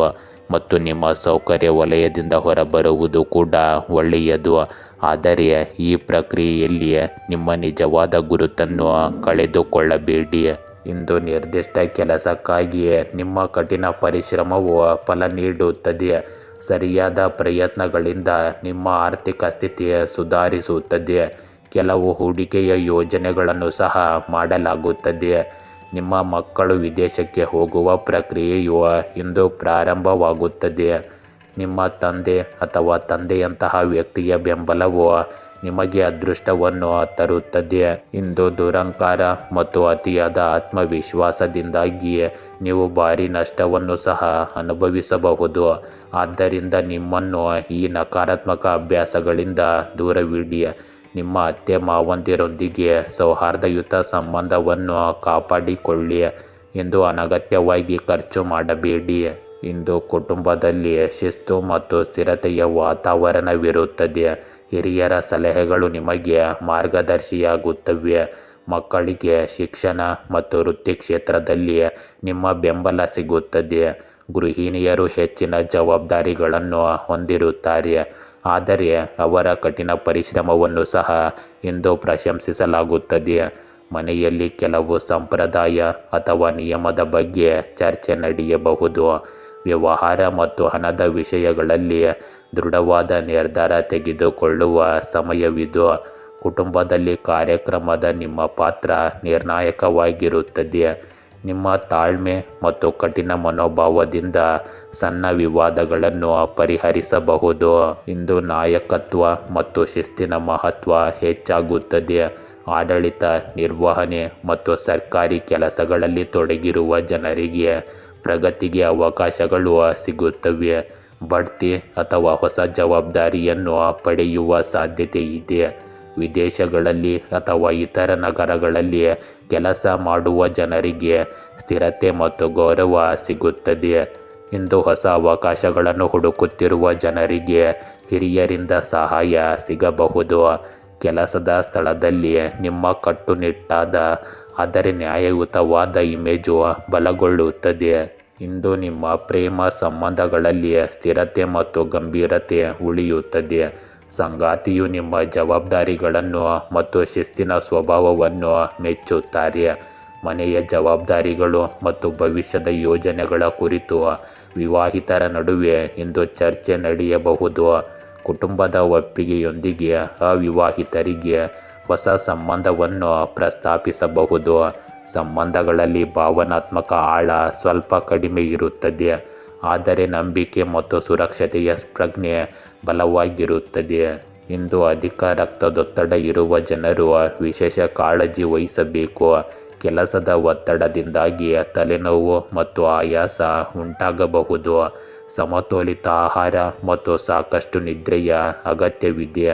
ಮತ್ತು ನಿಮ್ಮ ಸೌಕರ್ಯ ವಲಯದಿಂದ ಹೊರಬರುವುದು ಕೂಡ ಒಳ್ಳೆಯದು. ಆದರೆ ಈ ಪ್ರಕ್ರಿಯೆಯಲ್ಲಿ ನಿಮ್ಮ ನಿಜವಾದ ಗುರುತನ್ನು ಕಳೆದುಕೊಳ್ಳಬೇಡಿ. ಇಂದು ನಿರ್ದಿಷ್ಟ ಕೆಲಸಕ್ಕಾಗಿ ನಿಮ್ಮ ಕಠಿಣ ಪರಿಶ್ರಮವು ಫಲ ನೀಡುತ್ತದೆ. ಸರಿಯಾದ ಪ್ರಯತ್ನಗಳಿಂದ ನಿಮ್ಮ ಆರ್ಥಿಕ ಸ್ಥಿತಿ ಸುಧಾರಿಸುತ್ತದೆ. ಕೆಲವು ಹೂಡಿಕೆಯ ಯೋಜನೆಗಳನ್ನು ಸಹ ಮಾಡಲಾಗುತ್ತದೆ. ನಿಮ್ಮ ಮಕ್ಕಳು ವಿದೇಶಕ್ಕೆ ಹೋಗುವ ಪ್ರಕ್ರಿಯೆಯು ಇಂದು ಪ್ರಾರಂಭವಾಗುತ್ತದೆ. ನಿಮ್ಮ ತಂದೆ ಅಥವಾ ತಂದೆಯಂತಹ ವ್ಯಕ್ತಿಯ ಬೆಂಬಲವು ನಿಮಗೆ ಅದೃಷ್ಟವನ್ನು ತರುತ್ತದೆ. ಇಂದು ದುರಹಂಕಾರ ಮತ್ತು ಅತಿಯಾದ ಆತ್ಮವಿಶ್ವಾಸದಿಂದಾಗಿ ನೀವು ಭಾರೀ ನಷ್ಟವನ್ನು ಸಹ ಅನುಭವಿಸಬಹುದು. ಆದ್ದರಿಂದ ನಿಮ್ಮನ್ನು ಈ ನಕಾರಾತ್ಮಕ ಅಭ್ಯಾಸಗಳಿಂದ ದೂರವಿಡಿ. ನಿಮ್ಮ ಅತ್ತೆ ಮಾವಂದಿರೊಂದಿಗೆ ಸೌಹಾರ್ದಯುತ ಸಂಬಂಧವನ್ನು ಕಾಪಾಡಿಕೊಳ್ಳಿ. ಇಂದು ಅನಗತ್ಯವಾಗಿ ಖರ್ಚು ಮಾಡಬೇಡಿ. ಇಂದು ಕುಟುಂಬದಲ್ಲಿ ಶಿಸ್ತು ಮತ್ತು ಸ್ಥಿರತೆಯ ವಾತಾವರಣವಿರುತ್ತದೆ. ಹಿರಿಯರ ಸಲಹೆಗಳು ನಿಮಗೆ ಮಾರ್ಗದರ್ಶಿಯಾಗುತ್ತವೆ. ಮಕ್ಕಳಿಗೆ ಶಿಕ್ಷಣ ಮತ್ತು ವೃತ್ತಿ ಕ್ಷೇತ್ರದಲ್ಲಿ ನಿಮ್ಮ ಬೆಂಬಲ ಸಿಗುತ್ತದೆ. ಗೃಹಿಣಿಯರು ಹೆಚ್ಚಿನ ಜವಾಬ್ದಾರಿಗಳನ್ನು ಹೊಂದಿರುತ್ತಾರೆ, ಆದರೆ ಅವರ ಕಠಿಣ ಪರಿಶ್ರಮವನ್ನು ಸಹ ಇಂದು ಪ್ರಶಂಸಿಸಲಾಗುತ್ತದೆ. ಮನೆಯಲ್ಲಿ ಕೆಲವು ಸಂಪ್ರದಾಯ ಅಥವಾ ನಿಯಮದ ಬಗ್ಗೆ ಚರ್ಚೆ ನಡೆಯಬಹುದು. ವ್ಯವಹಾರ ಮತ್ತು ಹಣದ ವಿಷಯಗಳಲ್ಲಿ ದೃಢವಾದ ನಿರ್ಧಾರ ತೆಗೆದುಕೊಳ್ಳುವ ಸಮಯವಿದು. ಕುಟುಂಬದಲ್ಲಿ ಕಾರ್ಯಕ್ರಮದ ನಿಮ್ಮ ಪಾತ್ರ ನಿರ್ಣಾಯಕವಾಗಿರುತ್ತದೆ. ನಿಮ್ಮ ತಾಳ್ಮೆ ಮತ್ತು ಕಠಿಣ ಮನೋಭಾವದಿಂದ ಸಣ್ಣ ವಿವಾದಗಳನ್ನು ಪರಿಹರಿಸಬಹುದು. ಇಂದು ನಾಯಕತ್ವ ಮತ್ತು ಶಿಸ್ತಿನ ಮಹತ್ವ ಹೆಚ್ಚಾಗುತ್ತದೆ. ಆಡಳಿತ, ನಿರ್ವಹಣೆ ಮತ್ತು ಸರ್ಕಾರಿ ಕೆಲಸಗಳಲ್ಲಿ ತೊಡಗಿರುವ ಜನರಿಗೆ ಪ್ರಗತಿಗೆ ಅವಕಾಶಗಳು ಸಿಗುತ್ತವೆ. ಬಡ್ತಿ ಅಥವಾ ಹೊಸ ಜವಾಬ್ದಾರಿಯನ್ನು ಪಡೆಯುವ ಸಾಧ್ಯತೆ ಇದೆ. ವಿದೇಶಗಳಲ್ಲಿ ಅಥವಾ ಇತರ ನಗರಗಳಲ್ಲಿ ಕೆಲಸ ಮಾಡುವ ಜನರಿಗೆ ಸ್ಥಿರತೆ ಮತ್ತು ಗೌರವ ಸಿಗುತ್ತದೆ. ಇಂದು ಹೊಸ ಅವಕಾಶಗಳನ್ನು ಹುಡುಕುತ್ತಿರುವ ಜನರಿಗೆ ಹಿರಿಯರಿಂದ ಸಹಾಯ ಸಿಗಬಹುದು. ಕೆಲಸದ ಸ್ಥಳದಲ್ಲಿ ನಿಮ್ಮ ಕಟ್ಟುನಿಟ್ಟಾದ ಆದರೆ ನ್ಯಾಯಯುತವಾದ ಇಮೇಜು ಬಲಗೊಳ್ಳುತ್ತದೆ. ಇಂದು ನಿಮ್ಮ ಪ್ರೇಮ ಸಂಬಂಧಗಳಲ್ಲಿ ಸ್ಥಿರತೆ ಮತ್ತು ಗಂಭೀರತೆ ಉಳಿಯುತ್ತದೆ. ಸಂಗಾತಿಯು ನಿಮ್ಮ ಜವಾಬ್ದಾರಿಗಳನ್ನು ಮತ್ತು ಶಿಸ್ತಿನ ಸ್ವಭಾವವನ್ನು ಮೆಚ್ಚುತ್ತಾರೆ. ಮನೆಯ ಜವಾಬ್ದಾರಿಗಳು ಮತ್ತು ಭವಿಷ್ಯದ ಯೋಜನೆಗಳ ಕುರಿತು ವಿವಾಹಿತರ ನಡುವೆ ಇಂದು ಚರ್ಚೆ ನಡೆಯಬಹುದು. ಕುಟುಂಬದ ಒಪ್ಪಿಗೆಯೊಂದಿಗೆ ಅವಿವಾಹಿತರಿಗೆ ಹೊಸ ಸಂಬಂಧವನ್ನು ಪ್ರಸ್ತಾಪಿಸಬಹುದು. ಸಂಬಂಧಗಳಲ್ಲಿ ಭಾವನಾತ್ಮಕ ಆಳ ಸ್ವಲ್ಪ ಕಡಿಮೆ ಇರುತ್ತದೆ, ಆದರೆ ನಂಬಿಕೆ ಮತ್ತು ಸುರಕ್ಷತೆಯ ಪ್ರಜ್ಞೆ ಬಲವಾಗಿರುತ್ತದೆ. ಇಂದು ಅಧಿಕ ರಕ್ತದೊತ್ತಡ ಇರುವ ಜನರು ವಿಶೇಷ ಕಾಳಜಿ ವಹಿಸಬೇಕು. ಕೆಲಸದ ಒತ್ತಡದಿಂದಾಗಿ ತಲೆನೋವು ಮತ್ತು ಆಯಾಸ ಉಂಟಾಗಬಹುದು. ಸಮತೋಲಿತ ಆಹಾರ ಮತ್ತು ಸಾಕಷ್ಟು ನಿದ್ರೆಯ ಅಗತ್ಯವಿದೆ.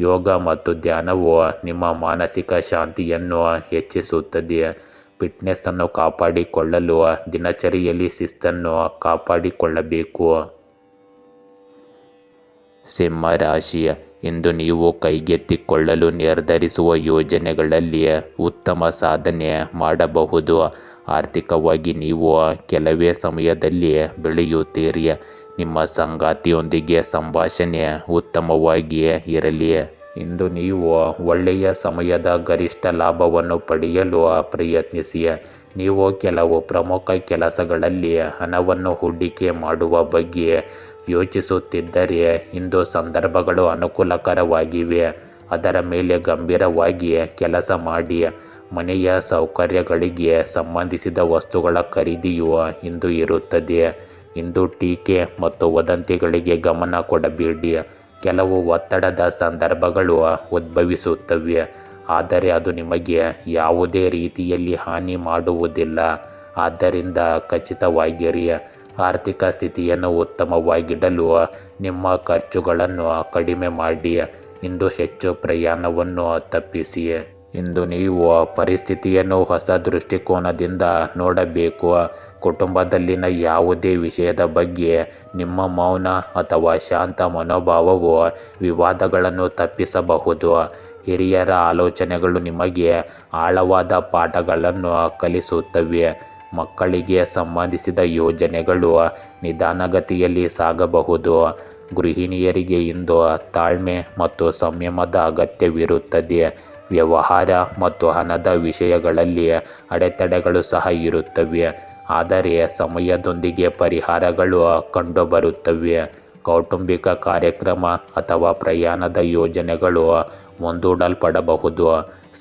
ಯೋಗ ಮತ್ತು ಧ್ಯಾನವು ನಿಮ್ಮ ಮಾನಸಿಕ ಶಾಂತಿಯನ್ನು ಹೆಚ್ಚಿಸುತ್ತದೆ. ಫಿಟ್ನೆಸ್ ಅನ್ನು ಕಾಪಾಡಿಕೊಳ್ಳಲು ದಿನಚರಿಯಲ್ಲಿ ಶಿಸ್ತನ್ನು ಕಾಪಾಡಿಕೊಳ್ಳಬೇಕು. ಸಿಂಹ ರಾಶಿ, ಇಂದು ನೀವು ಕೈಗೆತ್ತಿಕೊಳ್ಳಲು ನಿರ್ಧರಿಸುವ ಯೋಜನೆಗಳಲ್ಲಿ ಉತ್ತಮ ಸಾಧನೆ ಮಾಡಬಹುದು. ಆರ್ಥಿಕವಾಗಿ ನೀವು ಕೆಲವೇ ಸಮಯದಲ್ಲಿ ಬೆಳೆಯುತ್ತೀರಿ. ನಿಮ್ಮ ಸಂಗಾತಿಯೊಂದಿಗೆ ಸಂಭಾಷಣೆ ಉತ್ತಮವಾಗಿ ಇರಲಿ. ಇಂದು ನೀವು ಒಳ್ಳೆಯ ಸಮಯದ ಗರಿಷ್ಠ ಲಾಭವನ್ನು ಪಡೆಯಲು ಪ್ರಯತ್ನಿಸಿ. ನೀವು ಕೆಲವು ಪ್ರಮುಖ ಕೆಲಸಗಳಲ್ಲಿ ಹಣವನ್ನು ಹೂಡಿಕೆ ಮಾಡುವ ಬಗ್ಗೆ ಯೋಚಿಸುತ್ತಿದ್ದರೆ ಇಂದು ಸಂದರ್ಭಗಳು ಅನುಕೂಲಕರವಾಗಿವೆ. ಅದರ ಮೇಲೆ ಗಂಭೀರವಾಗಿ ಕೆಲಸ ಮಾಡಿ. ಮನೆಯ ಸೌಕರ್ಯಗಳಿಗೆ ಸಂಬಂಧಿಸಿದ ವಸ್ತುಗಳ ಖರೀದಿಯು ಇಂದು ಇರುತ್ತದೆ. ಇಂದು ಟೀಕೆ ಮತ್ತು ವದಂತಿಗಳಿಗೆ ಗಮನ ಕೊಡಬೇಡಿ. ಕೆಲವು ಒತ್ತಡದ ಸಂದರ್ಭಗಳು ಉದ್ಭವಿಸುತ್ತವೆ, ಆದರೆ ಅದು ನಿಮಗೆ ಯಾವುದೇ ರೀತಿಯಲ್ಲಿ ಹಾನಿ ಮಾಡುವುದಿಲ್ಲ. ಆದ್ದರಿಂದ ಖಚಿತವಾಗಿರಿ. ಆರ್ಥಿಕ ಸ್ಥಿತಿಯನ್ನು ಉತ್ತಮವಾಗಿಡಲು ನಿಮ್ಮ ಖರ್ಚುಗಳನ್ನು ಕಡಿಮೆ ಮಾಡಿ. ಇಂದು ಹೆಚ್ಚು ಪ್ರಯಾಣವನ್ನು ತಪ್ಪಿಸಿ. ಇಂದು ನೀವು ಪರಿಸ್ಥಿತಿಯನ್ನು ಹೊಸ ದೃಷ್ಟಿಕೋನದಿಂದ ನೋಡಬೇಕು. ಕುಟುಂಬದಲ್ಲಿನ ಯಾವುದೇ ವಿಷಯದ ಬಗ್ಗೆ ನಿಮ್ಮ ಮೌನ ಅಥವಾ ಶಾಂತ ಮನೋಭಾವವು ವಿವಾದಗಳನ್ನು ತಪ್ಪಿಸಬಹುದು. ಹಿರಿಯರ ಆಲೋಚನೆಗಳು ನಿಮಗೆ ಆಳವಾದ ಪಾಠಗಳನ್ನು ಕಲಿಸುತ್ತವೆ. ಮಕ್ಕಳಿಗೆ ಸಂಬಂಧಿಸಿದ ಯೋಜನೆಗಳು ನಿಧಾನಗತಿಯಲ್ಲಿ ಸಾಗಬಹುದು. ಗೃಹಿಣಿಯರಿಗೆ ಇಂದು ತಾಳ್ಮೆ ಮತ್ತು ಸಂಯಮದ ಅಗತ್ಯವಿರುತ್ತದೆ. ವ್ಯವಹಾರ ಮತ್ತು ಹಣದ ವಿಷಯಗಳಲ್ಲಿ ಅಡೆತಡೆಗಳು ಸಹ ಇರುತ್ತವೆ, ಆದರೆ ಸಮಯದೊಂದಿಗೆ ಪರಿಹಾರಗಳು ಕಂಡುಬರುತ್ತವೆ. ಕೌಟುಂಬಿಕ ಕಾರ್ಯಕ್ರಮ ಅಥವಾ ಪ್ರಯಾಣದ ಯೋಜನೆಗಳು ಮುಂದೂಡಲ್ಪಡಬಹುದು.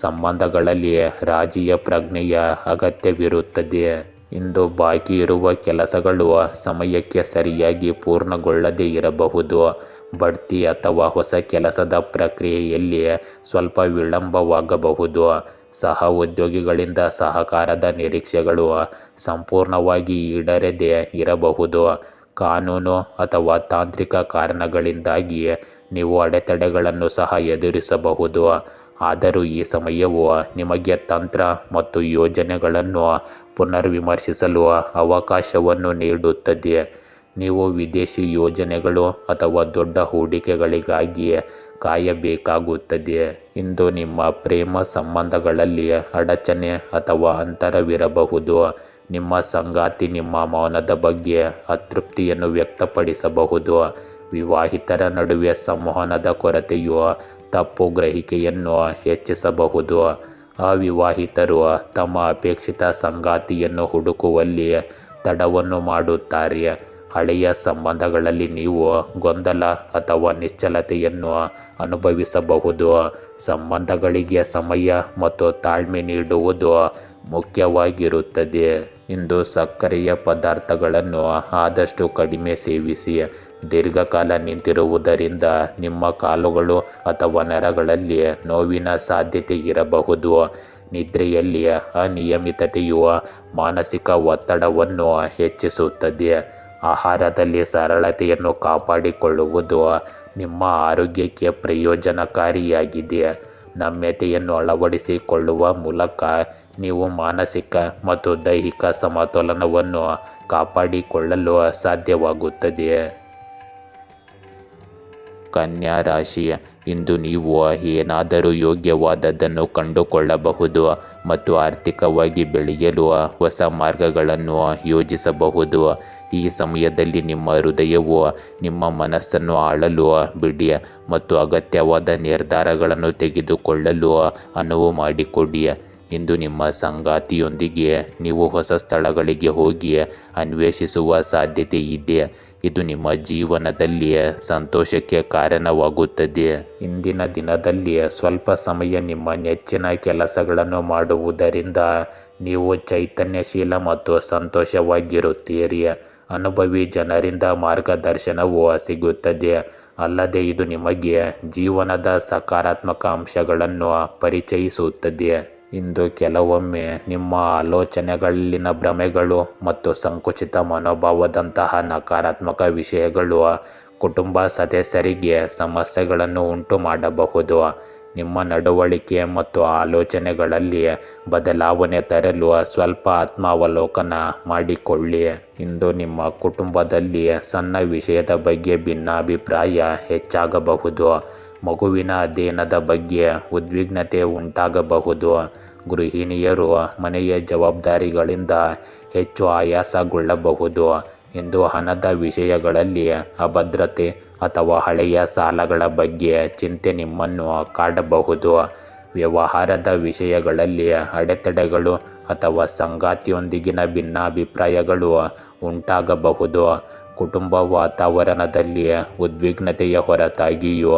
ಸಂಬಂಧಗಳಲ್ಲಿ ರಾಜಿಯ ಪ್ರಜ್ಞೆಯ ಅಗತ್ಯವಿರುತ್ತದೆ. ಇಂದು ಬಾಕಿ ಇರುವ ಕೆಲಸಗಳು ಸಮಯಕ್ಕೆ ಸರಿಯಾಗಿ ಪೂರ್ಣಗೊಳ್ಳದೇ ಇರಬಹುದು. ಬಡ್ತಿ ಅಥವಾ ಹೊಸ ಕೆಲಸದ ಪ್ರಕ್ರಿಯೆಯಲ್ಲಿ ಸ್ವಲ್ಪ ವಿಳಂಬವಾಗಬಹುದು. ಸಹ ಉದ್ಯೋಗಿಗಳಿಂದ ಸಹಕಾರದ ನಿರೀಕ್ಷೆಗಳು ಸಂಪೂರ್ಣವಾಗಿ ಈಡೇರದೇ ಇರಬಹುದು. ಕಾನೂನು ಅಥವಾ ತಾಂತ್ರಿಕ ಕಾರಣಗಳಿಂದಾಗಿ ನೀವು ಅಡೆತಡೆಗಳನ್ನು ಸಹ ಎದುರಿಸಬಹುದು. ಆದರೂ ಈ ಸಮಯವು ನಿಮಗೆ ತಂತ್ರ ಮತ್ತು ಯೋಜನೆಗಳನ್ನು ಪುನರ್ವಿಮರ್ಶಿಸಲು ಅವಕಾಶವನ್ನು ನೀಡುತ್ತದೆ. ನೀವು ವಿದೇಶಿ ಯೋಜನೆಗಳು ಅಥವಾ ದೊಡ್ಡ ಹೂಡಿಕೆಗಳಿಗಾಗಿ ಕಾಯಬೇಕಾಗುತ್ತದೆ. ಇಂದು ನಿಮ್ಮ ಪ್ರೇಮ ಸಂಬಂಧಗಳಲ್ಲಿ ಅಡಚಣೆ ಅಥವಾ ಅಂತರವಿರಬಹುದು. ನಿಮ್ಮ ಸಂಗಾತಿ ನಿಮ್ಮ ಮೌನದ ಬಗ್ಗೆ ಅತೃಪ್ತಿಯನ್ನು ವ್ಯಕ್ತಪಡಿಸಬಹುದು. ವಿವಾಹಿತರ ನಡುವೆ ಸಂವಹನದ ಕೊರತೆಯು ತಪ್ಪು ಗ್ರಹಿಕೆಯನ್ನು ಹೆಚ್ಚಿಸಬಹುದು. ಅವಿವಾಹಿತರು ತಮ್ಮ ಅಪೇಕ್ಷಿತ ಸಂಗಾತಿಯನ್ನು ಹುಡುಕುವಲ್ಲಿ ತಡವನ್ನು ಮಾಡುತ್ತಾರೆ. ಹಳೆಯ ಸಂಬಂಧಗಳಲ್ಲಿ ನೀವು ಗೊಂದಲ ಅಥವಾ ನಿಶ್ಚಲತೆಯನ್ನು ಅನುಭವಿಸಬಹುದು. ಸಂಬಂಧಗಳಿಗೆ ಸಮಯ ಮತ್ತು ತಾಳ್ಮೆ ನೀಡುವುದು ಮುಖ್ಯವಾಗಿರುತ್ತದೆ. ಇಂದು ಸಕ್ಕರೆಯ ಪದಾರ್ಥಗಳನ್ನು ಆದಷ್ಟು ಕಡಿಮೆ ಸೇವಿಸಿ. ದೀರ್ಘಕಾಲ ನಿಂತಿರುವುದರಿಂದ ನಿಮ್ಮ ಕಾಲುಗಳು ಅಥವಾ ನರಗಳಲ್ಲಿ ನೋವಿನ ಸಾಧ್ಯತೆ ಇರಬಹುದು. ನಿದ್ರೆಯಲ್ಲಿ ಅನಿಯಮಿತತೆಯು ಮಾನಸಿಕ ಒತ್ತಡವನ್ನು ಹೆಚ್ಚಿಸುತ್ತದೆ. ಆಹಾರದಲ್ಲಿ ಸರಳತೆಯನ್ನು ಕಾಪಾಡಿಕೊಳ್ಳುವುದು ನಿಮ್ಮ ಆರೋಗ್ಯಕ್ಕೆ ಪ್ರಯೋಜನಕಾರಿಯಾಗಿದೆ. ನಮ್ಯತೆಯನ್ನು ಅಳವಡಿಸಿಕೊಳ್ಳುವ ಮೂಲಕ ನೀವು ಮಾನಸಿಕ ಮತ್ತು ದೈಹಿಕ ಸಮತೋಲನವನ್ನು ಕಾಪಾಡಿಕೊಳ್ಳಲು ಸಾಧ್ಯವಾಗುತ್ತದೆ. ಕನ್ಯಾ ರಾಶಿ, ಇಂದು ನೀವು ಏನಾದರೂ ಯೋಗ್ಯವಾದದ್ದನ್ನು ಕಂಡುಕೊಳ್ಳಬಹುದು. ಮತ್ತು ಆರ್ಥಿಕವಾಗಿ ಬೆಳೆಯಲು ಹೊಸ ಮಾರ್ಗಗಳನ್ನು ಯೋಜಿಸಬಹುದು. ಈ ಸಮಯದಲ್ಲಿ ನಿಮ್ಮ ಹೃದಯವು ನಿಮ್ಮ ಮನಸ್ಸನ್ನು ಆಳಲು ಬಿಡಿ ಮತ್ತು ಅಗತ್ಯವಾದ ನಿರ್ಧಾರಗಳನ್ನು ತೆಗೆದುಕೊಳ್ಳಲು ಅನುವು ಮಾಡಿಕೊಡಿ. ಇಂದು ನಿಮ್ಮ ಸಂಗಾತಿಯೊಂದಿಗೆ ನೀವು ಹೊಸ ಸ್ಥಳಗಳಿಗೆ ಹೋಗಿ ಅನ್ವೇಷಿಸುವ ಸಾಧ್ಯತೆ ಇದೆ. ಇದು ನಿಮ್ಮ ಜೀವನದಲ್ಲಿ ಸಂತೋಷಕ್ಕೆ ಕಾರಣವಾಗುತ್ತದೆ. ಇಂದಿನ ದಿನದಲ್ಲಿ ಸ್ವಲ್ಪ ಸಮಯ ನಿಮ್ಮ ನೆಚ್ಚಿನ ಕೆಲಸಗಳನ್ನು ಮಾಡುವುದರಿಂದ ನೀವು ಚೈತನ್ಯಶೀಲ ಮತ್ತು ಸಂತೋಷವಾಗಿರುತ್ತೀರಿ. ಅನುಭವಿ ಜನರಿಂದ ಮಾರ್ಗದರ್ಶನವೂ ಸಿಗುತ್ತದೆ. ಅಲ್ಲದೆ ಇದು ನಿಮಗೆ ಜೀವನದ ಸಕಾರಾತ್ಮಕ ಅಂಶಗಳನ್ನು ಪರಿಚಯಿಸುತ್ತದೆ. ಇಂದು ಕೆಲವೊಮ್ಮೆ ನಿಮ್ಮ ಆಲೋಚನೆಗಳಲ್ಲಿನ ಭ್ರಮೆಗಳು ಮತ್ತು ಸಂಕುಚಿತ ಮನೋಭಾವದಂತಹ ನಕಾರಾತ್ಮಕ ವಿಷಯಗಳು ಕುಟುಂಬ ಸದಸ್ಯರಿಗೆ ಸಮಸ್ಯೆಗಳನ್ನು ಉಂಟು ಮಾಡಬಹುದು. ನಿಮ್ಮ ನಡವಳಿಕೆ ಮತ್ತು ಆಲೋಚನೆಗಳಲ್ಲಿ ಬದಲಾವಣೆ ತರಲು ಸ್ವಲ್ಪ ಆತ್ಮಾವಲೋಕನ ಮಾಡಿಕೊಳ್ಳಿ. ಇಂದು ನಿಮ್ಮ ಕುಟುಂಬದಲ್ಲಿ ಸಣ್ಣ ವಿಷಯದ ಬಗ್ಗೆ ಭಿನ್ನಾಭಿಪ್ರಾಯ ಹೆಚ್ಚಾಗಬಹುದು. ಮಗುವಿನ ಅಧ್ಯಯನದ ಬಗ್ಗೆ ಉದ್ವಿಗ್ನತೆ ಉಂಟಾಗಬಹುದು. ಗೃಹಿಣಿಯರು ಮನೆಯ ಜವಾಬ್ದಾರಿಗಳಿಂದ ಹೆಚ್ಚು ಆಯಾಸಗೊಳ್ಳಬಹುದು. ಇಂದು ಹಣದ ವಿಷಯಗಳಲ್ಲಿ ಅಭದ್ರತೆ ಅಥವಾ ಹಳೆಯ ಸಾಲಗಳ ಬಗ್ಗೆ ಚಿಂತೆ ನಿಮ್ಮನ್ನು ಕಾಡಬಹುದು. ವ್ಯವಹಾರದ ವಿಷಯಗಳಲ್ಲಿ ಅಡೆತಡೆಗಳು ಅಥವಾ ಸಂಗಾತಿಯೊಂದಿಗಿನ ಭಿನ್ನಾಭಿಪ್ರಾಯಗಳು ಉಂಟಾಗಬಹುದು. ಕುಟುಂಬ ವಾತಾವರಣದಲ್ಲಿ ಉದ್ವಿಗ್ನತೆಯ ಹೊರತಾಗಿಯೂ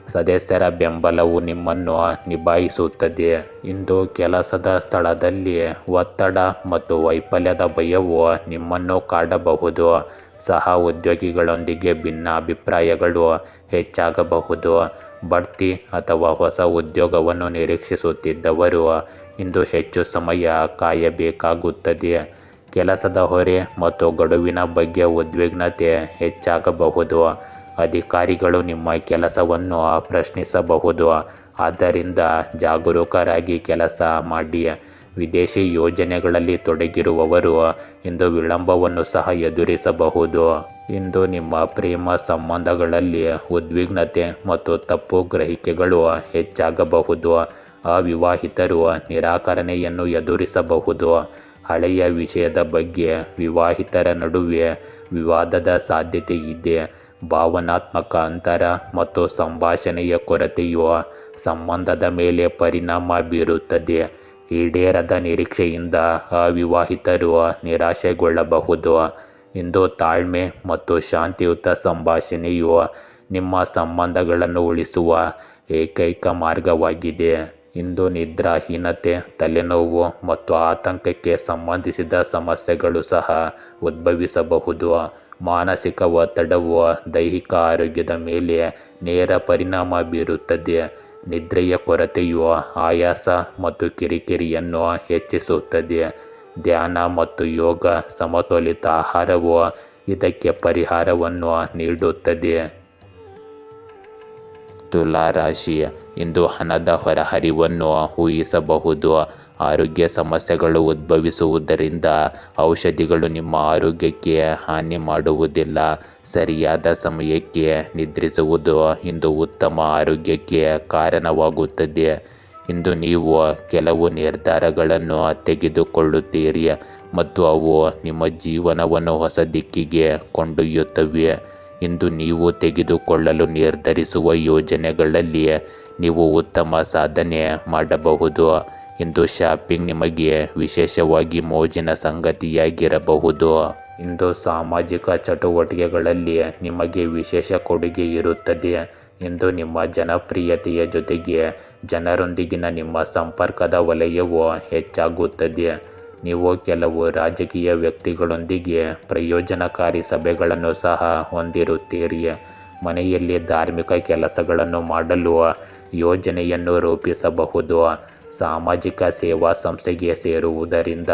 ಸದಸ್ಯರ ಬೆಂಬಲವು ನಿಮ್ಮನ್ನು ನಿಭಾಯಿಸುತ್ತದೆ. ಇಂದು ಕೆಲಸದ ಸ್ಥಳದಲ್ಲಿ ಒತ್ತಡ ಮತ್ತು ವೈಫಲ್ಯದ ಭಯವು ನಿಮ್ಮನ್ನು ಕಾಡಬಹುದು. ಸಹ ಉದ್ಯೋಗಿಗಳೊಂದಿಗೆ ಭಿನ್ನಾಭಿಪ್ರಾಯಗಳು ಹೆಚ್ಚಾಗಬಹುದು. ಬಡ್ತಿ ಅಥವಾ ಹೊಸ ಉದ್ಯೋಗವನ್ನು ನಿರೀಕ್ಷಿಸುತ್ತಿದ್ದವರು ಇಂದು ಹೆಚ್ಚು ಸಮಯ ಕಾಯಬೇಕಾಗುತ್ತದೆ. ಕೆಲಸದ ಹೊರೆ ಮತ್ತು ಗಡುವಿನ ಬಗ್ಗೆ ಉದ್ವಿಗ್ನತೆ ಹೆಚ್ಚಾಗಬಹುದು. ಅಧಿಕಾರಿಗಳು ನಿಮ್ಮ ಕೆಲಸವನ್ನು ಪ್ರಶ್ನಿಸಬಹುದು. ಆದ್ದರಿಂದ ಜಾಗರೂಕರಾಗಿ ಕೆಲಸ ಮಾಡಿ. ವಿದೇಶಿ ಯೋಜನೆಗಳಲ್ಲಿ ತೊಡಗಿರುವವರು ಇಂದು ವಿಳಂಬವನ್ನು ಸಹ ಎದುರಿಸಬಹುದು. ಇಂದು ನಿಮ್ಮ ಪ್ರೇಮ ಸಂಬಂಧಗಳಲ್ಲಿ ಉದ್ವಿಗ್ನತೆ ಮತ್ತು ತಪ್ಪು ಗ್ರಹಿಕೆಗಳು ಹೆಚ್ಚಾಗಬಹುದು. ಅವಿವಾಹಿತರು ನಿರಾಕರಣೆಯನ್ನು ಎದುರಿಸಬಹುದು. ಹಳೆಯ ವಿಷಯದ ಬಗ್ಗೆ ವಿವಾಹಿತರ ನಡುವೆ ವಿವಾದದ ಸಾಧ್ಯತೆ ಇದೆ. ಭಾವನಾತ್ಮಕ ಅಂತರ ಮತ್ತು ಸಂಭಾಷಣೆಯ ಕೊರತೆಯು ಸಂಬಂಧದ ಮೇಲೆ ಪರಿಣಾಮ ಬೀರುತ್ತದೆ. ಈಡೇರದ ನಿರೀಕ್ಷೆಯಿಂದ ಅವಿವಾಹಿತರು ನಿರಾಶೆಗೊಳ್ಳಬಹುದು. ಇಂದು ತಾಳ್ಮೆ ಮತ್ತು ಶಾಂತಿಯುತ ಸಂಭಾಷಣೆಯು ನಿಮ್ಮ ಸಂಬಂಧಗಳನ್ನು ಉಳಿಸುವ ಏಕೈಕ ಮಾರ್ಗವಾಗಿದೆ. ಇಂದು ನಿದ್ರಾಹೀನತೆ, ತಲೆನೋವು ಮತ್ತು ಆತಂಕಕ್ಕೆ ಸಂಬಂಧಿಸಿದ ಸಮಸ್ಯೆಗಳು ಸಹ ಉದ್ಭವಿಸಬಹುದು. ಮಾನಸಿಕ ಒತ್ತಡವು ದೈಹಿಕ ಆರೋಗ್ಯದ ಮೇಲೆ ನೇರ ಪರಿಣಾಮ ಬೀರುತ್ತದೆ. ನಿದ್ರೆಯ ಕೊರತೆಯು ಆಯಾಸ ಮತ್ತು ಕಿರಿಕಿರಿಯನ್ನು ಹೆಚ್ಚಿಸುತ್ತದೆ. ಧ್ಯಾನ ಮತ್ತು ಯೋಗ, ಸಮತೋಲಿತ ಆಹಾರವು ಇದಕ್ಕೆ ಪರಿಹಾರವನ್ನು ನೀಡುತ್ತದೆ. ತುಲಾ ರಾಶಿ, ಇಂದು ಹಣದ ಹೊರಹರಿವನ್ನು ಊಹಿಸಬಹುದು. ಆರೋಗ್ಯ ಸಮಸ್ಯೆಗಳು ಉದ್ಭವಿಸುವುದರಿಂದ ಔಷಧಿಗಳು ನಿಮ್ಮ ಆರೋಗ್ಯಕ್ಕೆ ಹಾನಿ ಮಾಡುವುದಿಲ್ಲ. ಸರಿಯಾದ ಸಮಯಕ್ಕೆ ನಿದ್ರಿಸುವುದು ಇಂದು ಉತ್ತಮ ಆರೋಗ್ಯಕ್ಕೆ ಕಾರಣವಾಗುತ್ತದೆ. ಇಂದು ನೀವು ಕೆಲವು ನಿರ್ಧಾರಗಳನ್ನು ತೆಗೆದುಕೊಳ್ಳುತ್ತೀರಿ ಮತ್ತು ಅವು ನಿಮ್ಮ ಜೀವನವನ್ನು ಹೊಸ ದಿಕ್ಕಿಗೆ ಕೊಂಡೊಯ್ಯುತ್ತವೆ. ಇಂದು ನೀವು ತೆಗೆದುಕೊಳ್ಳಲು ನಿರ್ಧರಿಸುವ ಯೋಜನೆಗಳಲ್ಲಿ ನೀವು ಉತ್ತಮ ಸಾಧನೆ ಮಾಡಬಹುದು. ಇಂದು ಶಾಪಿಂಗ್ ನಿಮಗೆ ವಿಶೇಷವಾಗಿ ಮೋಜಿನ ಸಂಗತಿಯಾಗಿರಬಹುದು. ಇಂದು ಸಾಮಾಜಿಕ ಚಟುವಟಿಕೆಗಳಲ್ಲಿ ನಿಮಗೆ ವಿಶೇಷ ಕೊಡುಗೆ ಇರುತ್ತದೆ. ಇಂದು ನಿಮ್ಮ ಜನಪ್ರಿಯತೆಯ ಜೊತೆಗೆ ಜನರೊಂದಿಗಿನ ನಿಮ್ಮ ಸಂಪರ್ಕದ ವಲಯವು ಹೆಚ್ಚಾಗುತ್ತದೆ. ನೀವು ಕೆಲವು ರಾಜಕೀಯ ವ್ಯಕ್ತಿಗಳೊಂದಿಗೆ ಪ್ರಯೋಜನಕಾರಿ ಸಭೆಗಳನ್ನು ಸಹ ಹೊಂದಿರುತ್ತೀರಿ. ಮನೆಯಲ್ಲಿ ಧಾರ್ಮಿಕ ಕೆಲಸಗಳನ್ನು ಮಾಡಲು ಯೋಜನೆಯನ್ನು ರೂಪಿಸಬಹುದು. ಸಾಮಾಜಿಕ ಸೇವಾ ಸಂಸ್ಥೆಗೆ ಸೇರುವುದರಿಂದ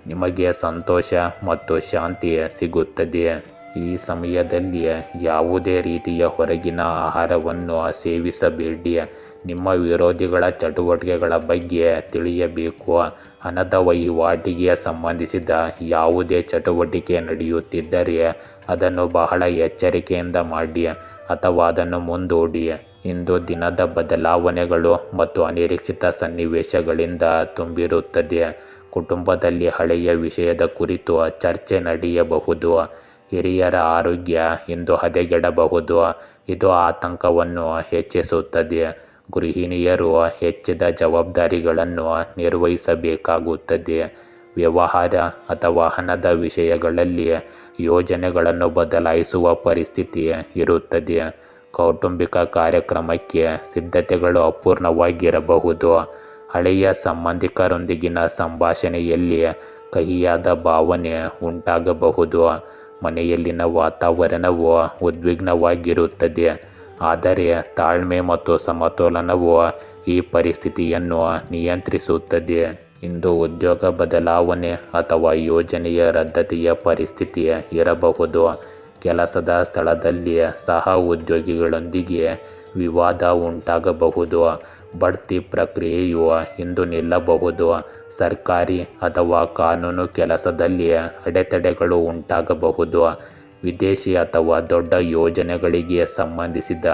ನಿಮಗೆ ಸಂತೋಷ ಮತ್ತು ಶಾಂತಿ ಸಿಗುತ್ತದೆ. ಈ ಸಮಯದಲ್ಲಿ ಯಾವುದೇ ರೀತಿಯ ಹೊರಗಿನ ಆಹಾರವನ್ನು ಸೇವಿಸಬೇಡಿ. ನಿಮ್ಮ ವಿರೋಧಿಗಳ ಚಟುವಟಿಕೆಗಳ ಬಗ್ಗೆ ತಿಳಿಯಬೇಕು. ಹಣದ ವಹಿವಾಟಿಗೆ ಸಂಬಂಧಿಸಿದ ಯಾವುದೇ ಚಟುವಟಿಕೆ ನಡೆಯುತ್ತಿದ್ದರೆ ಅದನ್ನು ಬಹಳ ಎಚ್ಚರಿಕೆಯಿಂದ ಮಾಡಿ ಅಥವಾ ಅದನ್ನು ಮುಂದೂಡಿ. ಇಂದು ದಿನದ ಬದಲಾವಣೆಗಳು ಮತ್ತು ಅನಿರೀಕ್ಷಿತ ಸನ್ನಿವೇಶಗಳಿಂದ ತುಂಬಿರುತ್ತದೆ. ಕುಟುಂಬದಲ್ಲಿ ಹಳೆಯ ವಿಷಯದ ಕುರಿತು ಚರ್ಚೆ ನಡೆಯಬಹುದು. ಹಿರಿಯರ ಆರೋಗ್ಯ ಇಂದು ಹದಗೆಡಬಹುದು. ಇದು ಆತಂಕವನ್ನು ಹೆಚ್ಚಿಸುತ್ತದೆ. ಗೃಹಿಣಿಯರು ಹೆಚ್ಚಿದ ಜವಾಬ್ದಾರಿಗಳನ್ನು ನಿರ್ವಹಿಸಬೇಕಾಗುತ್ತದೆ. ವ್ಯವಹಾರ ಅಥವಾ ಹಣದ ವಿಷಯಗಳಲ್ಲಿ ಯೋಜನೆಗಳನ್ನು ಬದಲಾಯಿಸುವ ಪರಿಸ್ಥಿತಿ ಇರುತ್ತದೆ. ಕೌಟುಂಬಿಕ ಕಾರ್ಯಕ್ರಮಕ್ಕೆ ಸಿದ್ಧತೆಗಳು ಅಪೂರ್ಣವಾಗಿರಬಹುದು. ಹಳೆಯ ಸಂಬಂಧಿಕರೊಂದಿಗಿನ ಸಂಭಾಷಣೆಯಲ್ಲಿ ಕಹಿಯಾದ ಭಾವನೆ ಉಂಟಾಗಬಹುದು. ಮನೆಯಲ್ಲಿನ ವಾತಾವರಣವು ಉದ್ವಿಗ್ನವಾಗಿರುತ್ತದೆ. ಆದರೆ ತಾಳ್ಮೆ ಮತ್ತು ಸಮತೋಲನವು ಈ ಪರಿಸ್ಥಿತಿಯನ್ನು ನಿಯಂತ್ರಿಸುತ್ತದೆ. ಇಂದು ಉದ್ಯೋಗ ಬದಲಾವಣೆ ಅಥವಾ ಯೋಜನೆಯ ರದ್ದತಿಯ ಪರಿಸ್ಥಿತಿ ಇರಬಹುದು. ಕೆಲಸದ ಸ್ಥಳದಲ್ಲಿ ಸಹ ಉದ್ಯೋಗಿಗಳೊಂದಿಗೆ ವಿವಾದ ಉಂಟಾಗಬಹುದು. ಬಡ್ತಿ ಪ್ರಕ್ರಿಯೆಯು ಇಂದು ನಿಲ್ಲಬಹುದು. ಸರ್ಕಾರಿ ಅಥವಾ ಕಾನೂನು ಕೆಲಸದಲ್ಲಿ ಅಡೆತಡೆಗಳು ಉಂಟಾಗಬಹುದು. ವಿದೇಶಿ ಅಥವಾ ದೊಡ್ಡ ಯೋಜನೆಗಳಿಗೆ ಸಂಬಂಧಿಸಿದ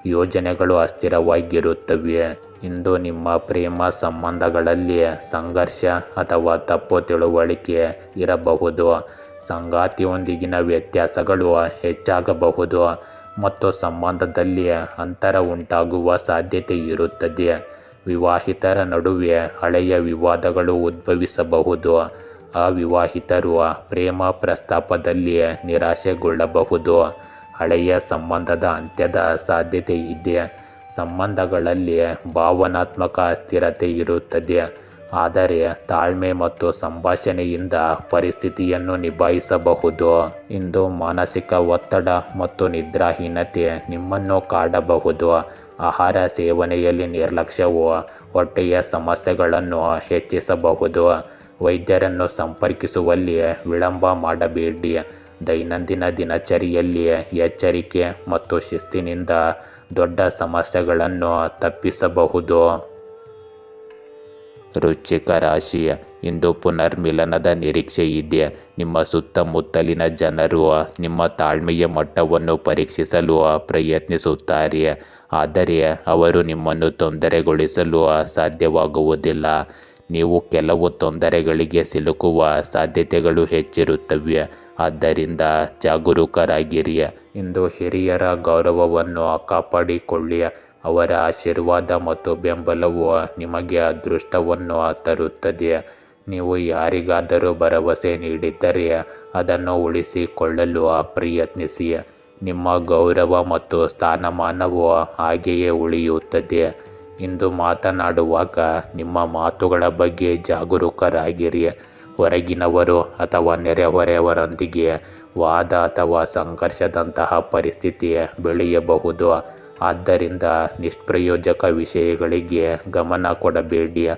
ಯೋಜನೆಗಳು ಅಸ್ಥಿರವಾಗಿರುತ್ತವೆ. ಇಂದು ನಿಮ್ಮ ಪ್ರೇಮ ಸಂಬಂಧಗಳಲ್ಲಿ ಸಂಘರ್ಷ ಅಥವಾ ತಪ್ಪು ತಿಳುವಳಿಕೆ ಇರಬಹುದು. ಸಂಗಾತಿಯೊಂದಿಗಿನ ವ್ಯತ್ಯಾಸಗಳು ಹೆಚ್ಚಾಗಬಹುದು ಮತ್ತು ಸಂಬಂಧದಲ್ಲಿ ಅಂತರ ಉಂಟಾಗುವ ಸಾಧ್ಯತೆ ಇರುತ್ತದೆ. ವಿವಾಹಿತರ ನಡುವೆ ಹಳೆಯ ವಿವಾದಗಳು ಉದ್ಭವಿಸಬಹುದು. ಅವಿವಾಹಿತರು ಪ್ರೇಮ ಪ್ರಸ್ತಾಪದಲ್ಲಿ ನಿರಾಶೆಗೊಳ್ಳಬಹುದು. ಹಳೆಯ ಸಂಬಂಧದ ಅಂತ್ಯದ ಸಾಧ್ಯತೆ ಇದೆ. ಸಂಬಂಧಗಳಲ್ಲಿ ಭಾವನಾತ್ಮಕ ಅಸ್ಥಿರತೆ ಇರುತ್ತದೆ. ಆದರೆ ತಾಳ್ಮೆ ಮತ್ತು ಸಂಭಾಷಣೆಯಿಂದ ಪರಿಸ್ಥಿತಿಯನ್ನು ನಿಭಾಯಿಸಬಹುದು. ಇಂದು ಮಾನಸಿಕ ಒತ್ತಡ ಮತ್ತು ನಿದ್ರಾಹೀನತೆ ನಿಮ್ಮನ್ನು ಕಾಡಬಹುದು. ಆಹಾರ ಸೇವನೆಯಲ್ಲಿ ನಿರ್ಲಕ್ಷ್ಯವು ಹೊಟ್ಟೆಯ ಸಮಸ್ಯೆಗಳನ್ನು ಹೆಚ್ಚಿಸಬಹುದು. ವೈದ್ಯರನ್ನು ಸಂಪರ್ಕಿಸುವಲ್ಲಿ ವಿಳಂಬ ಮಾಡಬೇಡಿ. ದೈನಂದಿನ ದಿನಚರಿಯಲ್ಲಿ ಎಚ್ಚರಿಕೆ ಮತ್ತು ಶಿಸ್ತಿನಿಂದ ದೊಡ್ಡ ಸಮಸ್ಯೆಗಳನ್ನು ತಪ್ಪಿಸಬಹುದು. ವೃಶ್ಚಿಕ ರಾಶಿ, ಇಂದು ಪುನರ್ಮಿಲನದ ನಿರೀಕ್ಷೆ ಇದೆ. ನಿಮ್ಮ ಸುತ್ತಮುತ್ತಲಿನ ಜನರು ನಿಮ್ಮ ತಾಳ್ಮೆಯ ಮಟ್ಟವನ್ನು ಪರೀಕ್ಷಿಸಲು ಪ್ರಯತ್ನಿಸುತ್ತಾರೆ. ಆದರೆ ಅವರು ನಿಮ್ಮನ್ನು ತೊಂದರೆಗೊಳಿಸಲು ಸಾಧ್ಯವಾಗುವುದಿಲ್ಲ. ನೀವು ಕೆಲವು ತೊಂದರೆಗಳಿಗೆ ಸಿಲುಕುವ ಸಾಧ್ಯತೆಗಳು ಹೆಚ್ಚಿರುತ್ತವೆ. ಆದ್ದರಿಂದ ಜಾಗರೂಕರಾಗಿರಿ. ಇಂದು ಹಿರಿಯರ ಗೌರವವನ್ನು ಕಾಪಾಡಿಕೊಳ್ಳಿ. ಅವರ ಆಶೀರ್ವಾದ ಮತ್ತು ಬೆಂಬಲವು ನಿಮಗೆ ಅದೃಷ್ಟವನ್ನು ತರುತ್ತದೆ. ನೀವು ಯಾರಿಗಾದರೂ ಭರವಸೆ ನೀಡಿದ್ದರೆ ಅದನ್ನು ಉಳಿಸಿಕೊಳ್ಳಲು ಪ್ರಯತ್ನಿಸಿ. ನಿಮ್ಮ ಗೌರವ ಮತ್ತು ಸ್ಥಾನಮಾನವು ಹಾಗೆಯೇ ಉಳಿಯುತ್ತದೆ. ಇಂದು ಮಾತನಾಡುವಾಗ ನಿಮ್ಮ ಮಾತುಗಳ ಬಗ್ಗೆ ಜಾಗರೂಕರಾಗಿರಿ. ಹೊರಗಿನವರು ಅಥವಾ ನೆರೆಹೊರೆಯವರೊಂದಿಗೆ ವಾದ ಅಥವಾ ಸಂಘರ್ಷದಂತಹ ಪರಿಸ್ಥಿತಿ ಬೆಳೆಯಬಹುದು. ಆದ್ದರಿಂದ ನಿಷ್ಪ್ರಯೋಜಕ ವಿಷಯಗಳಿಗೆ ಗಮನ ಕೊಡಬೇಡಿ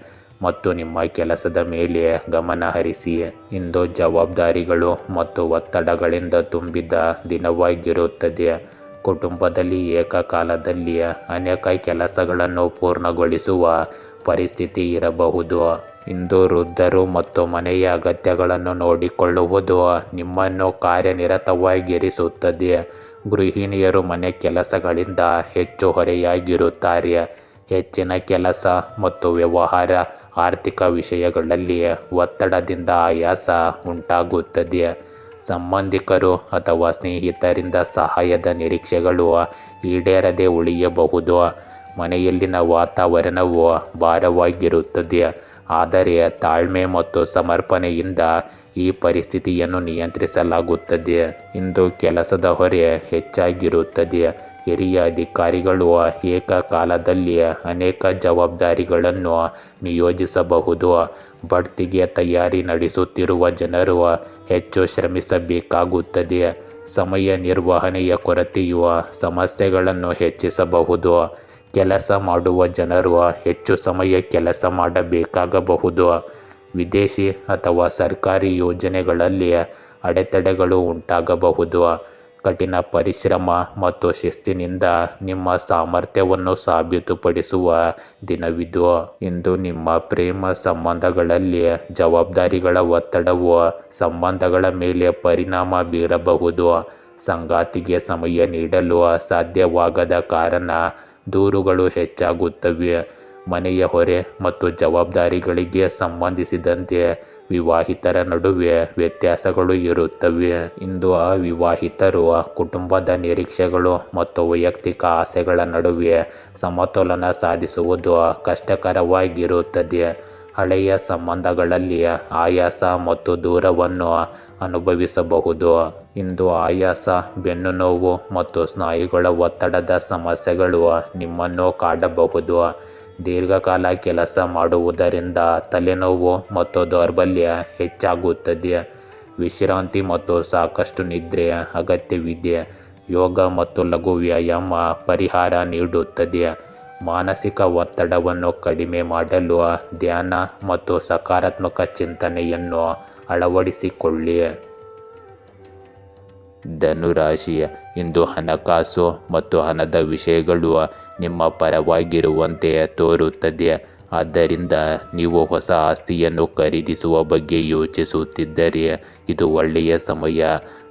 ಮತ್ತು ನಿಮ್ಮ ಕೆಲಸದ ಮೇಲೆ ಗಮನ ಹರಿಸಿ. ಇಂದು ಜವಾಬ್ದಾರಿಗಳು ಮತ್ತು ಒತ್ತಡಗಳಿಂದ ತುಂಬಿದ ದಿನವಾಗಿರುತ್ತದೆ. ಕುಟುಂಬದಲ್ಲಿ ಏಕಕಾಲದಲ್ಲಿ ಅನೇಕ ಕೆಲಸಗಳನ್ನು ಪೂರ್ಣಗೊಳಿಸುವ ಪರಿಸ್ಥಿತಿ ಇರಬಹುದು. ಇಂದು ವೃದ್ಧರು ಮತ್ತು ಮನೆಯ ಅಗತ್ಯಗಳನ್ನು ನೋಡಿಕೊಳ್ಳುವುದು ನಿಮ್ಮನ್ನು ಕಾರ್ಯನಿರತವಾಗಿರಿಸುತ್ತದೆ. ಗೃಹಿಣಿಯರು ಮನೆ ಕೆಲಸಗಳಿಂದ ಹೆಚ್ಚು ಹೊರೆಯಾಗಿರುತ್ತಾರೆ. ಹೆಚ್ಚಿನ ಕೆಲಸ ಮತ್ತು ವ್ಯವಹಾರ ಆರ್ಥಿಕ ವಿಷಯಗಳಲ್ಲಿ ಒತ್ತಡದಿಂದ ಆಯಾಸ ಉಂಟಾಗುತ್ತದೆ. ಸಂಬಂಧಿಕರು ಅಥವಾ ಸ್ನೇಹಿತರಿಂದ ಸಹಾಯದ ನಿರೀಕ್ಷೆಗಳು ಈಡೇರದೆ ಉಳಿಯಬಹುದು. ಮನೆಯಲ್ಲಿನ ವಾತಾವರಣವು ಭಾರವಾಗಿರುತ್ತದೆ. ಆದರೆ ತಾಳ್ಮೆ ಮತ್ತು ಸಮರ್ಪಣೆಯಿಂದ ಈ ಪರಿಸ್ಥಿತಿಯನ್ನು ನಿಯಂತ್ರಿಸಲಾಗುತ್ತದೆ. ಇಂದು ಕೆಲಸದ ಹೊರೆ ಹೆಚ್ಚಾಗಿರುತ್ತದೆ. ಹಿರಿಯ ಅಧಿಕಾರಿಗಳು ಏಕಕಾಲದಲ್ಲಿ ಅನೇಕ ಜವಾಬ್ದಾರಿಗಳನ್ನು ನಿಯೋಜಿಸಬಹುದು. ಬಡ್ತಿಗೆ ತಯಾರಿ ನಡೆಸುತ್ತಿರುವ ಜನರು ಹೆಚ್ಚು ಶ್ರಮಿಸಬೇಕಾಗುತ್ತದೆ. ಸಮಯ ನಿರ್ವಹಣೆಯ ಕೊರತೆಯು ಸಮಸ್ಯೆಗಳನ್ನು ಹೆಚ್ಚಿಸಬಹುದು. ಕೆಲಸ ಮಾಡುವ ಜನರು ಹೆಚ್ಚು ಸಮಯ ಕೆಲಸ ಮಾಡಬೇಕಾಗಬಹುದು. ವಿದೇಶಿ ಅಥವಾ ಸರ್ಕಾರಿ ಯೋಜನೆಗಳಲ್ಲಿ ಅಡೆತಡೆಗಳು ಉಂಟಾಗಬಹುದು. ಕಠಿಣ ಪರಿಶ್ರಮ ಮತ್ತು ಶಿಸ್ತಿನಿಂದ ನಿಮ್ಮ ಸಾಮರ್ಥ್ಯವನ್ನು ಸಾಬೀತುಪಡಿಸುವ ದಿನವಿದು. ಇಂದು ನಿಮ್ಮ ಪ್ರೇಮ ಸಂಬಂಧಗಳಲ್ಲಿ ಜವಾಬ್ದಾರಿಗಳ ಒತ್ತಡವು ಸಂಬಂಧಗಳ ಮೇಲೆ ಪರಿಣಾಮ ಬೀರಬಹುದು. ಸಂಗಾತಿಗೆ ಸಮಯ ನೀಡಲು ಸಾಧ್ಯವಾಗದ ಕಾರಣ ದೂರುಗಳು ಹೆಚ್ಚಾಗುತ್ತವೆ. ಮನೆಯ ಹೊರೆ ಮತ್ತು ಜವಾಬ್ದಾರಿಗಳಿಗೆ ಸಂಬಂಧಿಸಿದಂತೆ ವಿವಾಹಿತರ ನಡುವೆ ವ್ಯತ್ಯಾಸಗಳು ಇರುತ್ತವೆ. ಇಂದು ಅವಿವಾಹಿತರು ಕುಟುಂಬದ ನಿರೀಕ್ಷೆಗಳು ಮತ್ತು ವೈಯಕ್ತಿಕ ಆಸೆಗಳ ನಡುವೆ ಸಮತೋಲನ ಸಾಧಿಸುವುದು ಕಷ್ಟಕರವಾಗಿರುತ್ತದೆ. ಹಳೆಯ ಸಂಬಂಧಗಳಲ್ಲಿ ಆಯಾಸ ಮತ್ತು ದೂರವನ್ನು ಅನುಭವಿಸಬಹುದು. ಇಂದು ಆಯಾಸ, ಬೆನ್ನು ನೋವು ಮತ್ತು ಸ್ನಾಯುಗಳ ಒತ್ತಡದ ಸಮಸ್ಯೆಗಳು ನಿಮ್ಮನ್ನು ಕಾಡಬಹುದು. ದೀರ್ಘಕಾಲ ಕೆಲಸ ಮಾಡುವುದರಿಂದ ತಲೆನೋವು ಮತ್ತು ದೌರ್ಬಲ್ಯ ಹೆಚ್ಚಾಗುತ್ತದೆ. ವಿಶ್ರಾಂತಿ ಮತ್ತು ಸಾಕಷ್ಟು ನಿದ್ರೆ ಅಗತ್ಯವಿದೆ. ಯೋಗ ಮತ್ತು ಲಘು ವ್ಯಾಯಾಮ ಪರಿಹಾರ ನೀಡುತ್ತದೆ. ಮಾನಸಿಕ ಒತ್ತಡವನ್ನು ಕಡಿಮೆ ಮಾಡಲು ಧ್ಯಾನ ಮತ್ತು ಸಕಾರಾತ್ಮಕ ಚಿಂತನೆಯನ್ನು ಅಳವಡಿಸಿಕೊಳ್ಳಿ. ಧನುರಾಶಿ, ಇಂದು ಹಣಕಾಸು ಮತ್ತು ಹಣದ ವಿಷಯಗಳು ನಿಮ್ಮ ಪರವಾಗಿರುವಂತೆ ತೋರುತ್ತದೆ. ಆದ್ದರಿಂದ ನೀವು ಹೊಸ ಆಸ್ತಿಯನ್ನು ಖರೀದಿಸುವ ಬಗ್ಗೆ ಯೋಚಿಸುತ್ತಿದ್ದರೆ ಇದು ಒಳ್ಳೆಯ ಸಮಯ.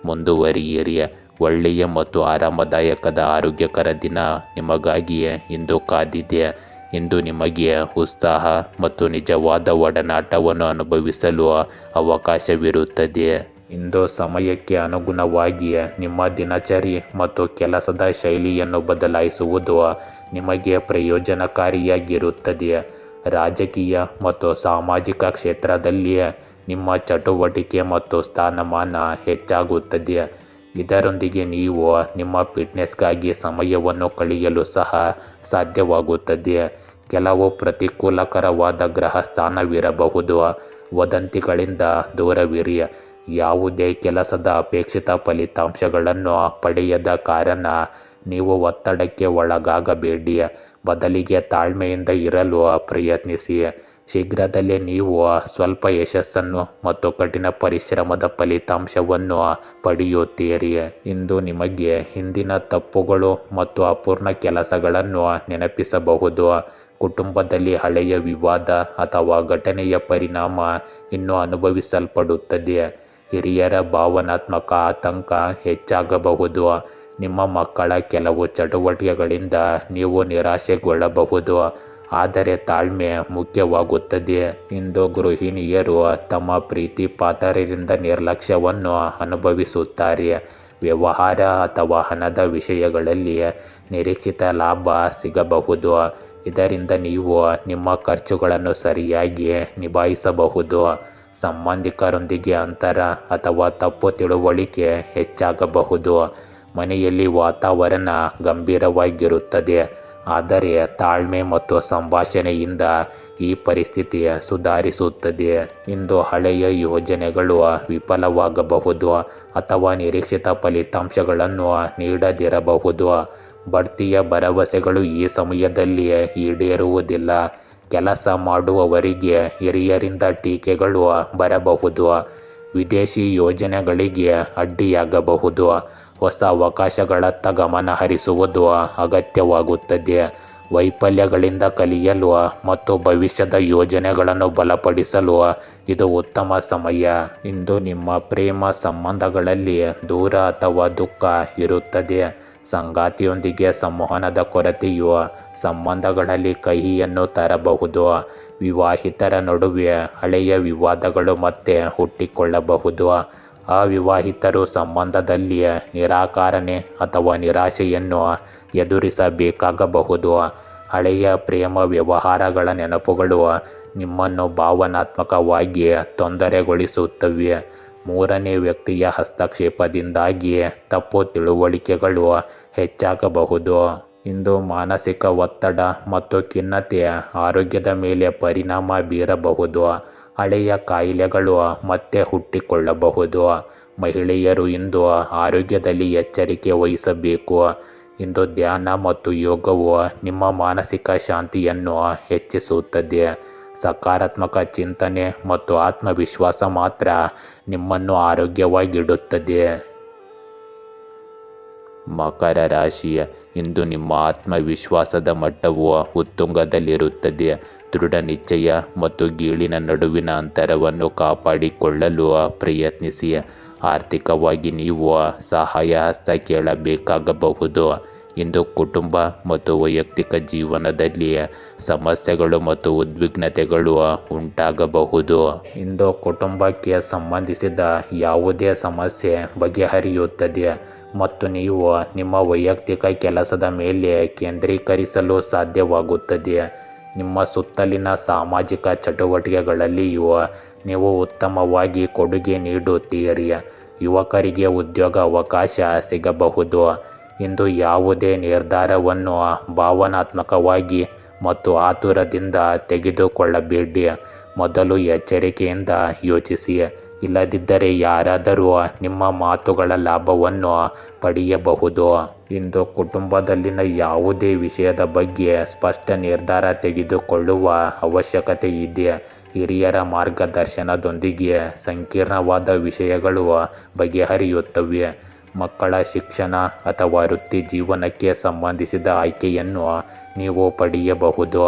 ಮುಂದುವರಿಯಿರಿ. ಒಳ್ಳೆಯ ಮತ್ತು ಆರಾಮದಾಯಕದ ಆರೋಗ್ಯಕರ ದಿನ ನಿಮಗಾಗಿಯೇ ಇಂದು ಕಾದಿದೆ. ಇಂದು ನಿಮಗೆ ಉತ್ಸಾಹ ಮತ್ತು ನಿಜವಾದ ಒಡನಾಟವನ್ನು ಅನುಭವಿಸಲು ಅವಕಾಶವಿರುತ್ತದೆ. ಇಂದು ಸಮಯಕ್ಕೆ ಅನುಗುಣವಾಗಿ ನಿಮ್ಮ ದಿನಚರಿ ಮತ್ತು ಕೆಲಸದ ಶೈಲಿಯನ್ನು ಬದಲಾಯಿಸುವುದು ನಿಮಗೆ ಪ್ರಯೋಜನಕಾರಿಯಾಗಿರುತ್ತದೆ. ರಾಜಕೀಯ ಮತ್ತು ಸಾಮಾಜಿಕ ಕ್ಷೇತ್ರದಲ್ಲಿ ನಿಮ್ಮ ಚಟುವಟಿಕೆ ಮತ್ತು ಸ್ಥಾನಮಾನ ಹೆಚ್ಚಾಗುತ್ತದೆ. ಇದರೊಂದಿಗೆ ನೀವು ನಿಮ್ಮ ಫಿಟ್ನೆಸ್ಗಾಗಿ ಸಮಯವನ್ನು ಕಳೆಯಲು ಸಹ ಸಾಧ್ಯವಾಗುತ್ತದೆ. ಕೆಲವು ಪ್ರತಿಕೂಲಕರವಾದ ಗ್ರಹ ಸ್ಥಾನವಿರಬಹುದು. ವದಂತಿಗಳಿಂದ ದೂರವಿರಿ. ಯಾವುದೇ ಕೆಲಸದ ಅಪೇಕ್ಷಿತ ಫಲಿತಾಂಶಗಳನ್ನು ಪಡೆಯದ ಕಾರಣ ನೀವು ಒತ್ತಡಕ್ಕೆ ಒಳಗಾಗಬೇಡಿ. ಬದಲಿಗೆ ತಾಳ್ಮೆಯಿಂದ ಇರಲು ಪ್ರಯತ್ನಿಸಿ. ಶೀಘ್ರದಲ್ಲೇ ನೀವು ಸ್ವಲ್ಪ ಯಶಸ್ಸನ್ನು ಮತ್ತು ಕಠಿಣ ಪರಿಶ್ರಮದ ಫಲಿತಾಂಶವನ್ನು ಪಡೆಯುತ್ತೀರಿ. ಇಂದು ನಿಮಗೆ ಹಿಂದಿನ ತಪ್ಪುಗಳು ಮತ್ತು ಅಪೂರ್ಣ ಕೆಲಸಗಳನ್ನು ನೆನಪಿಸಬಹುದು. ಕುಟುಂಬದಲ್ಲಿ ಹಳೆಯ ವಿವಾದ ಅಥವಾ ಘಟನೆಯ ಪರಿಣಾಮ ಇನ್ನೂ ಅನುಭವಿಸಲ್ಪಡುತ್ತದೆ. ಹಿರಿಯರ ಭಾವನಾತ್ಮಕ ಆತಂಕ ಹೆಚ್ಚಾಗಬಹುದು. ನಿಮ್ಮ ಮಕ್ಕಳ ಕೆಲವು ಚಟುವಟಿಕೆಗಳಿಂದ ನೀವು ನಿರಾಶೆಗೊಳ್ಳಬಹುದು. ಆದರೆ ತಾಳ್ಮೆ ಮುಖ್ಯವಾಗುತ್ತದೆ. ಇಂದು ಗೃಹಿಣಿಯರು ತಮ್ಮ ಪ್ರೀತಿ ಪಾತ್ರರಿಂದ ನಿರ್ಲಕ್ಷ್ಯವನ್ನು ಅನುಭವಿಸುತ್ತಾರೆ. ವ್ಯವಹಾರ ಅಥವಾ ಹಣದ ವಿಷಯಗಳಲ್ಲಿ ನಿರೀಕ್ಷಿತ ಲಾಭ ಸಿಗಬಹುದು. ಇದರಿಂದ ನೀವು ನಿಮ್ಮ ಖರ್ಚುಗಳನ್ನು ಸರಿಯಾಗಿ ನಿಭಾಯಿಸಬಹುದು. ಸಂಬಂಧಿಕರೊಂದಿಗೆ ಅಂತರ ಅಥವಾ ತಪ್ಪು ತಿಳುವಳಿಕೆ ಹೆಚ್ಚಾಗಬಹುದು. ಮನೆಯಲ್ಲಿ ವಾತಾವರಣ ಗಂಭೀರವಾಗಿರುತ್ತದೆ. ಆದರೆ ತಾಳ್ಮೆ ಮತ್ತು ಸಂಭಾಷಣೆಯಿಂದ ಈ ಪರಿಸ್ಥಿತಿ ಸುಧಾರಿಸುತ್ತದೆ. ಇಂದು ಹಳೆಯ ಯೋಜನೆಗಳು ವಿಫಲವಾಗಬಹುದು ಅಥವಾ ನಿರೀಕ್ಷಿತ ಫಲಿತಾಂಶಗಳನ್ನು ನೀಡದಿರಬಹುದು. ಬಡ್ತಿಯ ಭರವಸೆಗಳು ಈ ಸಮಯದಲ್ಲಿ ಈಡೇರುವುದಿಲ್ಲ. ಕೆಲಸ ಮಾಡುವವರಿಗೆ ಹಿರಿಯರಿಂದ ಟೀಕೆಗಳು ಬರಬಹುದು. ವಿದೇಶಿ ಯೋಜನೆಗಳಿಗೆ ಅಡ್ಡಿಯಾಗಬಹುದು. ಹೊಸ ಅವಕಾಶಗಳತ್ತ ಗಮನ ಹರಿಸುವುದು ಅಗತ್ಯವಾಗುತ್ತದೆ. ವೈಫಲ್ಯಗಳಿಂದ ಕಲಿಯಲು ಮತ್ತು ಭವಿಷ್ಯದ ಯೋಜನೆಗಳನ್ನು ಬಲಪಡಿಸಲು ಇದು ಉತ್ತಮ ಸಮಯ. ಇಂದು ನಿಮ್ಮ ಪ್ರೇಮ ಸಂಬಂಧಗಳಲ್ಲಿ ದೂರ ಅಥವಾ ದುಃಖ ಇರುತ್ತದೆ. ಸಂಗಾತಿಯೊಂದಿಗೆ ಸಂವಹನದ ಕೊರತೆಯು ಸಂಬಂಧಗಳಲ್ಲಿ ಕಹಿಯನ್ನು ತರಬಹುದು. ವಿವಾಹಿತರ ನಡುವೆ ಹಳೆಯ ವಿವಾದಗಳು ಮತ್ತೆ ಹುಟ್ಟಿಕೊಳ್ಳಬಹುದು. ಅವಿವಾಹಿತರು ಸಂಬಂಧದಲ್ಲಿ ನಿರಾಕರಣೆ ಅಥವಾ ನಿರಾಶೆಯನ್ನು ಎದುರಿಸಬೇಕಾಗಬಹುದು. ಹಳೆಯ ಪ್ರೇಮ ವ್ಯವಹಾರಗಳ ನೆನಪುಗಳು ನಿಮ್ಮನ್ನು ಭಾವನಾತ್ಮಕವಾಗಿ ತೊಂದರೆಗೊಳಿಸುತ್ತವೆ. ಮೂರನೇ ವ್ಯಕ್ತಿಯ ಹಸ್ತಕ್ಷೇಪದಿಂದಾಗಿ ತಪ್ಪು ತಿಳುವಳಿಕೆಗಳು ಹೆಚ್ಚಾಗಬಹುದು. ಇಂದು ಮಾನಸಿಕ ಒತ್ತಡ ಮತ್ತು ಖಿನ್ನತೆ ಆರೋಗ್ಯದ ಮೇಲೆ ಪರಿಣಾಮ ಬೀರಬಹುದು. ಹಳೆಯ ಕಾಯಿಲೆಗಳು ಮತ್ತೆ ಹುಟ್ಟಿಕೊಳ್ಳಬಹುದು. ಮಹಿಳೆಯರು ಇಂದು ಆರೋಗ್ಯದಲ್ಲಿ ಎಚ್ಚರಿಕೆ ವಹಿಸಬೇಕು. ಇಂದು ಧ್ಯಾನ ಮತ್ತು ಯೋಗವು ನಿಮ್ಮ ಮಾನಸಿಕ ಶಾಂತಿಯನ್ನು ಹೆಚ್ಚಿಸುತ್ತದೆ. ಸಕಾರಾತ್ಮಕ ಚಿಂತನೆ ಮತ್ತು ಆತ್ಮವಿಶ್ವಾಸ ಮಾತ್ರ ನಿಮ್ಮನ್ನು ಆರೋಗ್ಯವಾಗಿಡುತ್ತದೆ. ಮಕರ ರಾಶಿ, ಇಂದು ನಿಮ್ಮ ಆತ್ಮವಿಶ್ವಾಸದ ಮಟ್ಟವು ಉತ್ತುಂಗದಲ್ಲಿರುತ್ತದೆ. ದೃಢ ನಿಶ್ಚಯ ಮತ್ತು ಗೀಳಿನ ನಡುವಿನ ಅಂತರವನ್ನು ಕಾಪಾಡಿಕೊಳ್ಳಲು ಪ್ರಯತ್ನಿಸಿ. ಆರ್ಥಿಕವಾಗಿ ನೀವು ಸಹಾಯ ಹಸ್ತ ಕೇಳಬೇಕಾಗಬಹುದು. ಇಂದು ಕುಟುಂಬ ಮತ್ತು ವೈಯಕ್ತಿಕ ಜೀವನದಲ್ಲಿ ಸಮಸ್ಯೆಗಳು ಮತ್ತು ಉದ್ವಿಗ್ನತೆಗಳು ಉಂಟಾಗಬಹುದು. ಇಂದು ಕುಟುಂಬಕ್ಕೆ ಸಂಬಂಧಿಸಿದ ಯಾವುದೇ ಸಮಸ್ಯೆ ಬಗೆಹರಿಯುತ್ತದೆ ಮತ್ತು ನೀವು ನಿಮ್ಮ ವೈಯಕ್ತಿಕ ಕೆಲಸದ ಮೇಲೆ ಕೇಂದ್ರೀಕರಿಸಲು ಸಾಧ್ಯವಾಗುತ್ತದೆ. ನಿಮ್ಮ ಸುತ್ತಲಿನ ಸಾಮಾಜಿಕ ಚಟುವಟಿಕೆಗಳಲ್ಲಿಯೂ ನೀವು ಉತ್ತಮವಾಗಿ ಕೊಡುಗೆ ನೀಡುತ್ತೀರಿ. ಯುವಕರಿಗೆ ಉದ್ಯೋಗ ಅವಕಾಶ ಸಿಗಬಹುದು. ಇಂದು ಯಾವುದೇ ನಿರ್ಧಾರವನ್ನು ಭಾವನಾತ್ಮಕವಾಗಿ ಮತ್ತು ಆತುರದಿಂದ ತೆಗೆದುಕೊಳ್ಳಬೇಡಿ. ಮೊದಲು ಎಚ್ಚರಿಕೆಯಿಂದ ಯೋಚಿಸಿ, ಇಲ್ಲದಿದ್ದರೆ ಯಾರಾದರೂ ನಿಮ್ಮ ಮಾತುಗಳ ಲಾಭವನ್ನು ಪಡೆಯಬಹುದು. ಇಂದು ಕುಟುಂಬದಲ್ಲಿನ ಯಾವುದೇ ವಿಷಯದ ಬಗ್ಗೆ ಸ್ಪಷ್ಟ ನಿರ್ಧಾರ ತೆಗೆದುಕೊಳ್ಳುವ ಅವಶ್ಯಕತೆ ಇದೆ. ಹಿರಿಯರ ಮಾರ್ಗದರ್ಶನದೊಂದಿಗೆ ಸಂಕೀರ್ಣವಾದ ವಿಷಯಗಳು ಬಗೆಹರಿಯುತ್ತವೆ. ಮಕ್ಕಳ ಶಿಕ್ಷಣ ಅಥವಾ ವೃತ್ತಿ ಜೀವನಕ್ಕೆ ಸಂಬಂಧಿಸಿದ ಆಯ್ಕೆಯನ್ನು ನೀವು ಪಡೆಯಬಹುದು.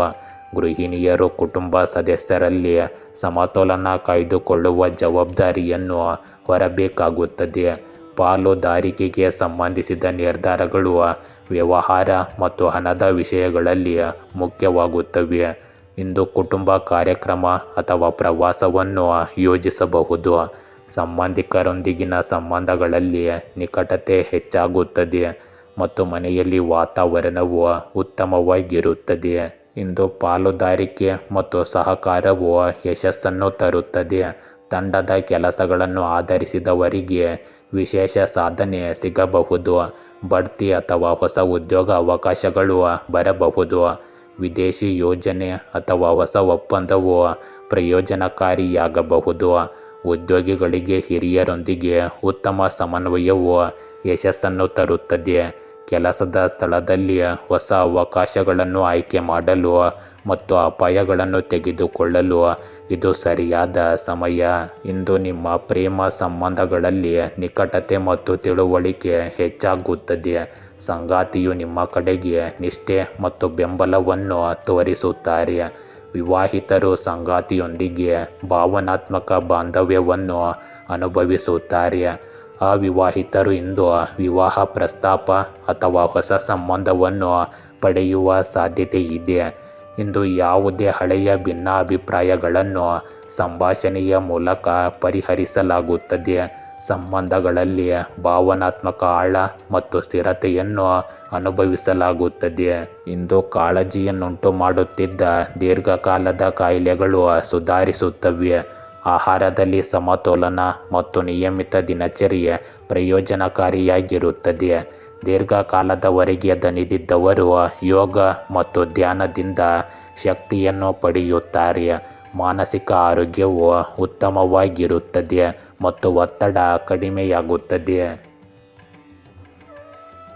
ಗೃಹಿಣಿಯರು ಕುಟುಂಬ ಸದಸ್ಯರಲ್ಲಿ ಸಮತೋಲನ ಕಾಯ್ದುಕೊಳ್ಳುವ ಜವಾಬ್ದಾರಿಯನ್ನು ಹೊರಬೇಕಾಗುತ್ತದೆ. ಪಾಲುದಾರಿಕೆಗೆ ಸಂಬಂಧಿಸಿದ ನಿರ್ಧಾರಗಳು ವ್ಯವಹಾರ ಮತ್ತು ಹಣದ ವಿಷಯಗಳಲ್ಲಿ ಮುಖ್ಯವಾಗುತ್ತವೆ. ಇಂದು ಕುಟುಂಬ ಕಾರ್ಯಕ್ರಮ ಅಥವಾ ಪ್ರವಾಸವನ್ನು ಯೋಜಿಸಬಹುದು. ಸಂಬಂಧಿಕರೊಂದಿಗಿನ ಸಂಬಂಧಗಳಲ್ಲಿ ನಿಕಟತೆ ಹೆಚ್ಚಾಗುತ್ತದೆ ಮತ್ತು ಮನೆಯಲ್ಲಿ ವಾತಾವರಣವು ಉತ್ತಮವಾಗಿರುತ್ತದೆ. ಇಂದು ಪಾಲುದಾರಿಕೆ ಮತ್ತು ಸಹಕಾರವು ಯಶಸ್ಸನ್ನು ತರುತ್ತದೆ. ತಂಡದ ಕೆಲಸಗಳನ್ನು ಆಧರಿಸಿದವರಿಗೆ ವಿಶೇಷ ಸಾಧನೆ ಸಿಗಬಹುದು. ಬಡ್ತಿ ಅಥವಾ ಹೊಸ ಉದ್ಯೋಗ ಅವಕಾಶಗಳು ಬರಬಹುದು. ವಿದೇಶಿ ಯೋಜನೆ ಅಥವಾ ಹೊಸ ಒಪ್ಪಂದವು ಪ್ರಯೋಜನಕಾರಿಯಾಗಬಹುದು. ಉದ್ಯೋಗಿಗಳಿಗೆ ಹಿರಿಯರೊಂದಿಗೆ ಉತ್ತಮ ಸಮನ್ವಯವು ಯಶಸ್ಸನ್ನು ತರುತ್ತದೆ. ಕೆಲಸದ ಸ್ಥಳದಲ್ಲಿ ಹೊಸ ಅವಕಾಶಗಳನ್ನು ಆಯ್ಕೆ ಮಾಡಲು ಮತ್ತು ಅಪಾಯಗಳನ್ನು ತೆಗೆದುಕೊಳ್ಳಲು ಇದು ಸರಿಯಾದ ಸಮಯ. ಇಂದು ನಿಮ್ಮ ಪ್ರೇಮ ಸಂಬಂಧಗಳಲ್ಲಿ ನಿಕಟತೆ ಮತ್ತು ತಿಳುವಳಿಕೆ ಹೆಚ್ಚಾಗುತ್ತದೆ. ಸಂಗಾತಿಯು ನಿಮ್ಮ ಕಡೆಗೆ ನಿಷ್ಠೆ ಮತ್ತು ಬೆಂಬಲವನ್ನು ತೋರಿಸುತ್ತಾರೆ. ವಿವಾಹಿತರು ಸಂಗಾತಿಯೊಂದಿಗೆ ಭಾವನಾತ್ಮಕ ಬಾಂಧವ್ಯವನ್ನು ಅನುಭವಿಸುತ್ತಾರೆ. ಅವಿವಾಹಿತರು ಇಂದು ವಿವಾಹ ಪ್ರಸ್ತಾಪ ಅಥವಾ ಹೊಸ ಸಂಬಂಧವನ್ನು ಪಡೆಯುವ ಸಾಧ್ಯತೆ ಇದೆ. ಇಂದು ಯಾವುದೇ ಹಳೆಯ ಭಿನ್ನಾಭಿಪ್ರಾಯಗಳನ್ನು ಸಂಭಾಷಣೆಯ ಮೂಲಕ ಪರಿಹರಿಸಲಾಗುತ್ತದೆ. ಸಂಬಂಧಗಳಲ್ಲಿ ಭಾವನಾತ್ಮಕ ಆಳ ಮತ್ತು ಸ್ಥಿರತೆಯನ್ನು ಅನುಭವಿಸಲಾಗುತ್ತದೆ. ಇಂದು ಕಾಳಜಿಯನ್ನುಂಟು ಮಾಡುತ್ತಿದ್ದ ದೀರ್ಘಕಾಲದ ಕಾಯಿಲೆಗಳು ಸುಧಾರಿಸುತ್ತವೆ. ಆಹಾರದಲ್ಲಿ ಸಮತೋಲನ ಮತ್ತು ನಿಯಮಿತ ದಿನಚರ್ಯೆ ಪ್ರಯೋಜನಕಾರಿಯಾಗಿರುತ್ತದೆ. ದೀರ್ಘಕಾಲದವರೆಗೆ ದಣಿದಿದ್ದವರು ಯೋಗ ಮತ್ತು ಧ್ಯಾನದಿಂದ ಶಕ್ತಿಯನ್ನು ಪಡೆಯುತ್ತಾರೆ. ಮಾನಸಿಕ ಆರೋಗ್ಯವು ಉತ್ತಮವಾಗಿರುತ್ತದೆ ಮತ್ತು ಒತ್ತಡ ಕಡಿಮೆಯಾಗುತ್ತದೆ.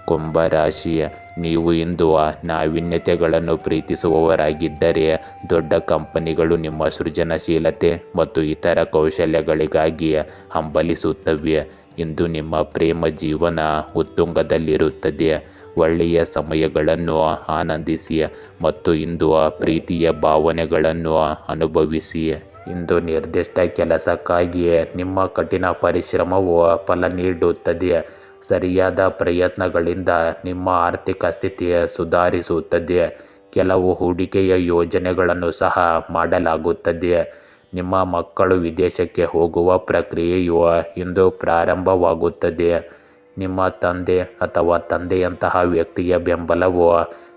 ಕುಂಭರಾಶಿ, ನೀವು ಇಂದು ನಾವೀನ್ಯತೆಗಳನ್ನು ಪ್ರೀತಿಸುವವರಾಗಿದ್ದರೆ ದೊಡ್ಡ ಕಂಪನಿಗಳು ನಿಮ್ಮ ಸೃಜನಶೀಲತೆ ಮತ್ತು ಇತರ ಕೌಶಲ್ಯಗಳಿಗಾಗಿ ಹಂಬಲಿಸುತ್ತವೆ. ಇಂದು ನಿಮ್ಮ ಪ್ರೇಮ ಜೀವನ ಉತ್ತುಂಗದಲ್ಲಿರುತ್ತದೆ. ಒಳ್ಳೆಯ ಸಮಯಗಳನ್ನು ಆನಂದಿಸಿ ಮತ್ತು ಇಂದು ಪ್ರೀತಿಯ ಭಾವನೆಗಳನ್ನು ಅನುಭವಿಸಿ. ಇಂದು ನಿರ್ದಿಷ್ಟ ಕೆಲಸಕ್ಕಾಗಿ ನಿಮ್ಮ ಕಠಿಣ ಪರಿಶ್ರಮವು ಫಲ ನೀಡುತ್ತದೆ. ಸರಿಯಾದ ಪ್ರಯತ್ನಗಳಿಂದ ನಿಮ್ಮ ಆರ್ಥಿಕ ಸ್ಥಿತಿ ಸುಧಾರಿಸುತ್ತದೆ. ಕೆಲವು ಹೂಡಿಕೆಯ ಯೋಜನೆಗಳನ್ನು ಸಹ ಮಾಡಲಾಗುತ್ತದೆ. ನಿಮ್ಮ ಮಕ್ಕಳು ವಿದೇಶಕ್ಕೆ ಹೋಗುವ ಪ್ರಕ್ರಿಯೆಯು ಇಂದು ಪ್ರಾರಂಭವಾಗುತ್ತದೆ. ನಿಮ್ಮ ತಂದೆ ಅಥವಾ ತಂದೆಯಂತಹ ವ್ಯಕ್ತಿಯ ಬೆಂಬಲವು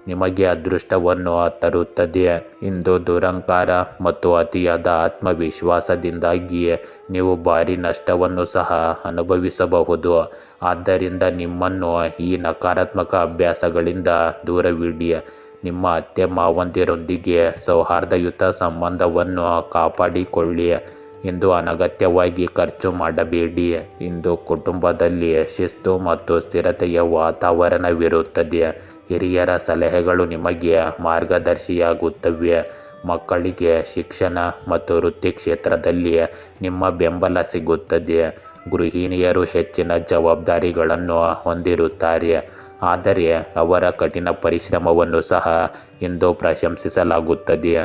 ನಿಮಗೆ ಅದೃಷ್ಟವನ್ನು ತರುತ್ತದೆ. ಇಂದು ದುರಹಂಕಾರ ಮತ್ತು ಅತಿಯಾದ ಆತ್ಮವಿಶ್ವಾಸದಿಂದಾಗಿ ನೀವು ಭಾರೀ ನಷ್ಟವನ್ನು ಸಹ ಅನುಭವಿಸಬಹುದು. ಆದ್ದರಿಂದ ನಿಮ್ಮನ್ನು ಈ ನಕಾರಾತ್ಮಕ ಅಭ್ಯಾಸಗಳಿಂದ ದೂರವಿಡಿ. ನಿಮ್ಮ ಅತ್ತೆ ಮಾವಂದಿರೊಂದಿಗೆ ಸೌಹಾರ್ದಯುತ ಸಂಬಂಧವನ್ನು ಕಾಪಾಡಿಕೊಳ್ಳಿ. ಇಂದು ಅನಗತ್ಯವಾಗಿ ಖರ್ಚು ಮಾಡಬೇಡಿ. ಇಂದು ಕುಟುಂಬದಲ್ಲಿ ಶಿಸ್ತು ಮತ್ತು ಸ್ಥಿರತೆಯ ವಾತಾವರಣವಿರುತ್ತದೆ. ಹಿರಿಯರ ಸಲಹೆಗಳು ನಿಮಗೆ ಮಾರ್ಗದರ್ಶಿಯಾಗುತ್ತವೆ. ಮಕ್ಕಳಿಗೆ ಶಿಕ್ಷಣ ಮತ್ತು ವೃತ್ತಿ ಕ್ಷೇತ್ರದಲ್ಲಿ ನಿಮ್ಮ ಬೆಂಬಲ ಸಿಗುತ್ತದೆ. ಗೃಹಿಣಿಯರು ಹೆಚ್ಚಿನ ಜವಾಬ್ದಾರಿಗಳನ್ನು ಹೊಂದಿರುತ್ತಾರೆ, ಆದರೆ ಅವರ ಕಠಿಣ ಪರಿಶ್ರಮವನ್ನು ಸಹ ಇಂದು ಪ್ರಶಂಸಿಸಲಾಗುತ್ತದೆ.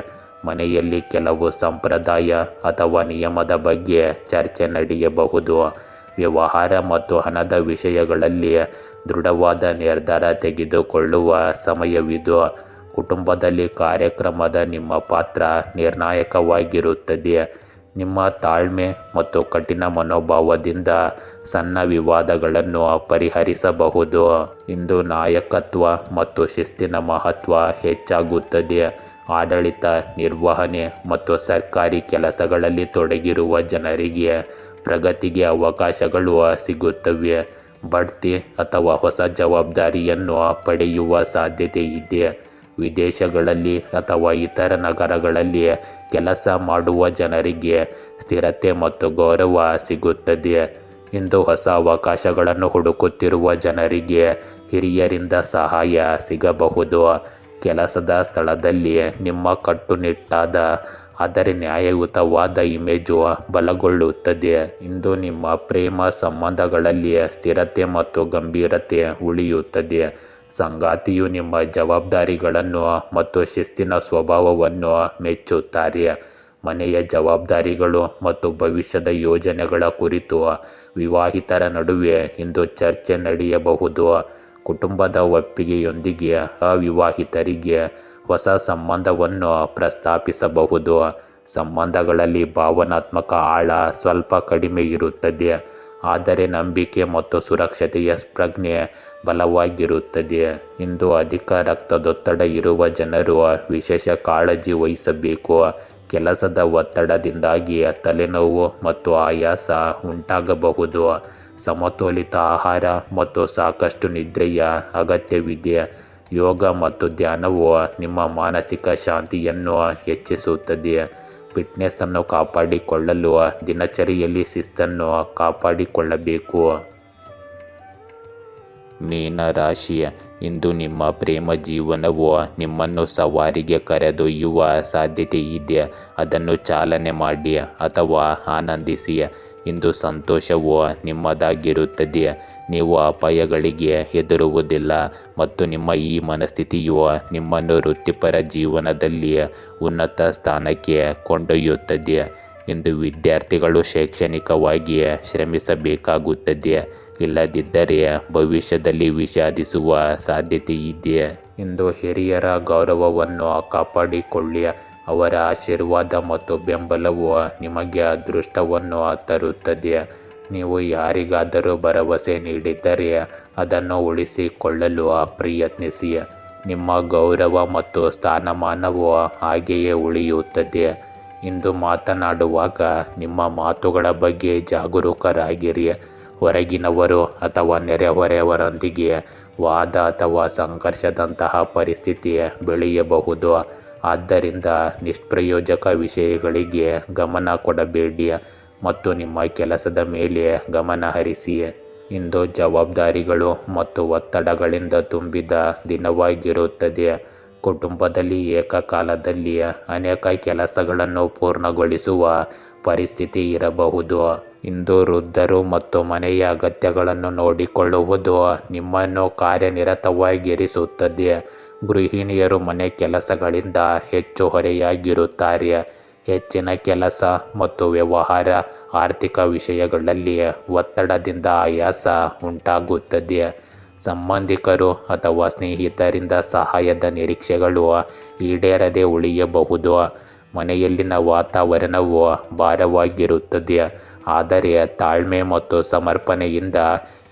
ಮನೆಯಲ್ಲಿ ಕೆಲವು ಸಂಪ್ರದಾಯ ಅಥವಾ ನಿಯಮದ ಬಗ್ಗೆ ಚರ್ಚೆ ನಡೆಯಬಹುದು. ವ್ಯವಹಾರ ಮತ್ತು ಹಣದ ವಿಷಯಗಳಲ್ಲಿ ದೃಢವಾದ ನಿರ್ಧಾರ ತೆಗೆದುಕೊಳ್ಳುವ ಸಮಯವಿದು. ಕುಟುಂಬದಲ್ಲಿ ಕಾರ್ಯಕ್ರಮದ ನಿಮ್ಮ ಪಾತ್ರ ನಿರ್ಣಾಯಕವಾಗಿರುತ್ತದೆ. ನಿಮ್ಮ ತಾಳ್ಮೆ ಮತ್ತು ಕಠಿಣ ಮನೋಭಾವದಿಂದ ಸಣ್ಣ ವಿವಾದಗಳನ್ನು ಪರಿಹರಿಸಬಹುದು. ಇಂದು ನಾಯಕತ್ವ ಮತ್ತು ಶಿಸ್ತಿನ ಮಹತ್ವ ಹೆಚ್ಚಾಗುತ್ತದೆ. ಆಡಳಿತ, ನಿರ್ವಹಣೆ ಮತ್ತು ಸರ್ಕಾರಿ ಕೆಲಸಗಳಲ್ಲಿ ತೊಡಗಿರುವ ಜನರಿಗೆ ಪ್ರಗತಿಗೆ ಅವಕಾಶಗಳು ಸಿಗುತ್ತವೆ. ಬಡ್ತಿ ಅಥವಾ ಹೊಸ ಜವಾಬ್ದಾರಿಯನ್ನು ಪಡೆಯುವ ಸಾಧ್ಯತೆ ಇದೆ. ವಿದೇಶಗಳಲ್ಲಿ ಅಥವಾ ಇತರ ನಗರಗಳಲ್ಲಿ ಕೆಲಸ ಮಾಡುವ ಜನರಿಗೆ ಸ್ಥಿರತೆ ಮತ್ತು ಗೌರವ ಸಿಗುತ್ತದೆ. ಇಂದು ಹೊಸ ಅವಕಾಶಗಳನ್ನು ಹುಡುಕುತ್ತಿರುವ ಜನರಿಗೆ ಹಿರಿಯರಿಂದ ಸಹಾಯ ಸಿಗಬಹುದು. ಕೆಲಸದ ಸ್ಥಳದಲ್ಲಿ ನಿಮ್ಮ ಕಟ್ಟುನಿಟ್ಟಾದ ಆದರೆ ನ್ಯಾಯಯುತವಾದ ಇಮೇಜು ಬಲಗೊಳ್ಳುತ್ತದೆ. ಇಂದು ನಿಮ್ಮ ಪ್ರೇಮ ಸಂಬಂಧಗಳಲ್ಲಿ ಸ್ಥಿರತೆ ಮತ್ತು ಗಂಭೀರತೆ ಉಳಿಯುತ್ತದೆ. ಸಂಗಾತಿಯು ನಿಮ್ಮ ಜವಾಬ್ದಾರಿಗಳನ್ನು ಮತ್ತು ಶಿಸ್ತಿನ ಸ್ವಭಾವವನ್ನು ಮೆಚ್ಚುತ್ತಾರೆ. ಮನೆಯ ಜವಾಬ್ದಾರಿಗಳು ಮತ್ತು ಭವಿಷ್ಯದ ಯೋಜನೆಗಳ ಕುರಿತು ವಿವಾಹಿತರ ನಡುವೆ ಇಂದು ಚರ್ಚೆ ನಡೆಯಬಹುದು. ಕುಟುಂಬದ ಒಪ್ಪಿಗೆಯೊಂದಿಗೆ ಅವಿವಾಹಿತರಿಗೆ ಹೊಸ ಸಂಬಂಧವನ್ನು ಪ್ರಸ್ತಾಪಿಸಬಹುದು. ಸಂಬಂಧಗಳಲ್ಲಿ ಭಾವನಾತ್ಮಕ ಆಳ ಸ್ವಲ್ಪ ಕಡಿಮೆ ಇರುತ್ತದೆ, ಆದರೆ ನಂಬಿಕೆ ಮತ್ತು ಸುರಕ್ಷತೆಯ ಪ್ರಜ್ಞೆ ಬಲವಾಗಿರುತ್ತದೆ. ಇಂದು ಅಧಿಕ ರಕ್ತದೊತ್ತಡ ಇರುವ ಜನರು ವಿಶೇಷ ಕಾಳಜಿ ವಹಿಸಬೇಕು. ಕೆಲಸದ ಒತ್ತಡದಿಂದಾಗಿ ತಲೆನೋವು ಮತ್ತು ಆಯಾಸ ಉಂಟಾಗಬಹುದು. ಸಮತೋಲಿತ ಆಹಾರ ಮತ್ತು ಸಾಕಷ್ಟು ನಿದ್ರೆಯ ಅಗತ್ಯವಿದೆ. ಯೋಗ ಮತ್ತು ಧ್ಯಾನವು ನಿಮ್ಮ ಮಾನಸಿಕ ಶಾಂತಿಯನ್ನು ಹೆಚ್ಚಿಸುತ್ತದೆ. ಫಿಟ್ನೆಸ್ಸನ್ನು ಕಾಪಾಡಿಕೊಳ್ಳಲು ದಿನಚರಿಯಲ್ಲಿ ಶಿಸ್ತನ್ನು ಕಾಪಾಡಿಕೊಳ್ಳಬೇಕು. ಮೀನ ರಾಶಿ, ಇಂದು ನಿಮ್ಮ ಪ್ರೇಮ ಜೀವನವು ನಿಮ್ಮನ್ನು ಸವಾರಿಗೆ ಕರೆದೊಯ್ಯುವ ಸಾಧ್ಯತೆ ಇದೆ. ಅದನ್ನು ಚಾಲನೆ ಮಾಡಿ ಅಥವಾ ಆನಂದಿಸಿ. ಇಂದು ಸಂತೋಷವು ನಿಮ್ಮದಾಗಿರುತ್ತದೆ. ನೀವು ಅಪಾಯಗಳಿಗೆ ಹೆದರುವುದಿಲ್ಲ ಮತ್ತು ನಿಮ್ಮ ಈ ಮನಸ್ಥಿತಿಯು ನಿಮ್ಮನ್ನು ವೃತ್ತಿಪರ ಜೀವನದಲ್ಲಿ ಉನ್ನತ ಸ್ಥಾನಕ್ಕೆ ಕೊಂಡೊಯ್ಯುತ್ತದೆ. ಇಂದು ವಿದ್ಯಾರ್ಥಿಗಳು ಶೈಕ್ಷಣಿಕವಾಗಿ ಶ್ರಮಿಸಬೇಕಾಗುತ್ತದೆ, ಇಲ್ಲದಿದ್ದರೆ ಭವಿಷ್ಯದಲ್ಲಿ ವಿಷಾದಿಸುವ ಸಾಧ್ಯತೆ ಇದೆ. ಇಂದು ಹಿರಿಯರ ಗೌರವವನ್ನು ಕಾಪಾಡಿಕೊಳ್ಳಿ. ಅವರ ಆಶೀರ್ವಾದ ಮತ್ತು ಬೆಂಬಲವು ನಿಮಗೆ ಅದೃಷ್ಟವನ್ನು ತರುತ್ತದೆ. ನೀವು ಯಾರಿಗಾದರೂ ಭರವಸೆ ನೀಡಿದ್ದರೆ ಅದನ್ನು ಉಳಿಸಿಕೊಳ್ಳಲು ಪ್ರಯತ್ನಿಸಿ. ನಿಮ್ಮ ಗೌರವ ಮತ್ತು ಸ್ಥಾನಮಾನವು ಹಾಗೆಯೇ ಉಳಿಯುತ್ತದೆ. ಇಂದು ಮಾತನಾಡುವಾಗ ನಿಮ್ಮ ಮಾತುಗಳ ಬಗ್ಗೆ ಜಾಗರೂಕರಾಗಿರಿ. ಹೊರಗಿನವರು ಅಥವಾ ನೆರೆಹೊರೆಯವರೊಂದಿಗೆ ವಾದ ಅಥವಾ ಸಂಘರ್ಷದಂತಹ ಪರಿಸ್ಥಿತಿ ಬೆಳೆಯಬಹುದು. ಆದ್ದರಿಂದ ನಿಷ್ಪ್ರಯೋಜಕ ವಿಷಯಗಳಿಗೆ ಗಮನ ಕೊಡಬೇಡಿ ಮತ್ತು ನಿಮ್ಮ ಕೆಲಸದ ಮೇಲೆ ಗಮನ ಹರಿಸಿ. ಇಂದು ಜವಾಬ್ದಾರಿಗಳು ಮತ್ತು ಒತ್ತಡಗಳಿಂದ ತುಂಬಿದ ದಿನವಾಗಿರುತ್ತದೆ. ಕುಟುಂಬದಲ್ಲಿ ಏಕಕಾಲದಲ್ಲಿ ಅನೇಕ ಕೆಲಸಗಳನ್ನು ಪೂರ್ಣಗೊಳಿಸುವ ಪರಿಸ್ಥಿತಿ ಇರಬಹುದು. ಇಂದು ವೃದ್ಧರು ಮತ್ತು ಮನೆಯ ಅಗತ್ಯಗಳನ್ನು ನೋಡಿಕೊಳ್ಳುವುದು ನಿಮ್ಮನ್ನು ಕಾರ್ಯನಿರತವಾಗಿರಿಸುತ್ತದೆ. ಗೃಹಿಣಿಯರು ಮನೆ ಕೆಲಸಗಳಿಂದ ಹೆಚ್ಚು ಹೊರೆಯಾಗಿರುತ್ತಾರೆ. ಹೆಚ್ಚಿನ ಕೆಲಸ ಮತ್ತು ವ್ಯವಹಾರ, ಆರ್ಥಿಕ ವಿಷಯಗಳಲ್ಲಿ ಒತ್ತಡದಿಂದ ಆಯಾಸ ಉಂಟಾಗುತ್ತದೆ. ಸಂಬಂಧಿಕರು ಅಥವಾ ಸ್ನೇಹಿತರಿಂದ ಸಹಾಯದ ನಿರೀಕ್ಷೆಗಳು ಈಡೇರದೆ ಉಳಿಯಬಹುದು. ಮನೆಯಲ್ಲಿನ ವಾತಾವರಣವು ಭಾರವಾಗಿರುತ್ತದೆ, ಆದರೆ ತಾಳ್ಮೆ ಮತ್ತು ಸಮರ್ಪಣೆಯಿಂದ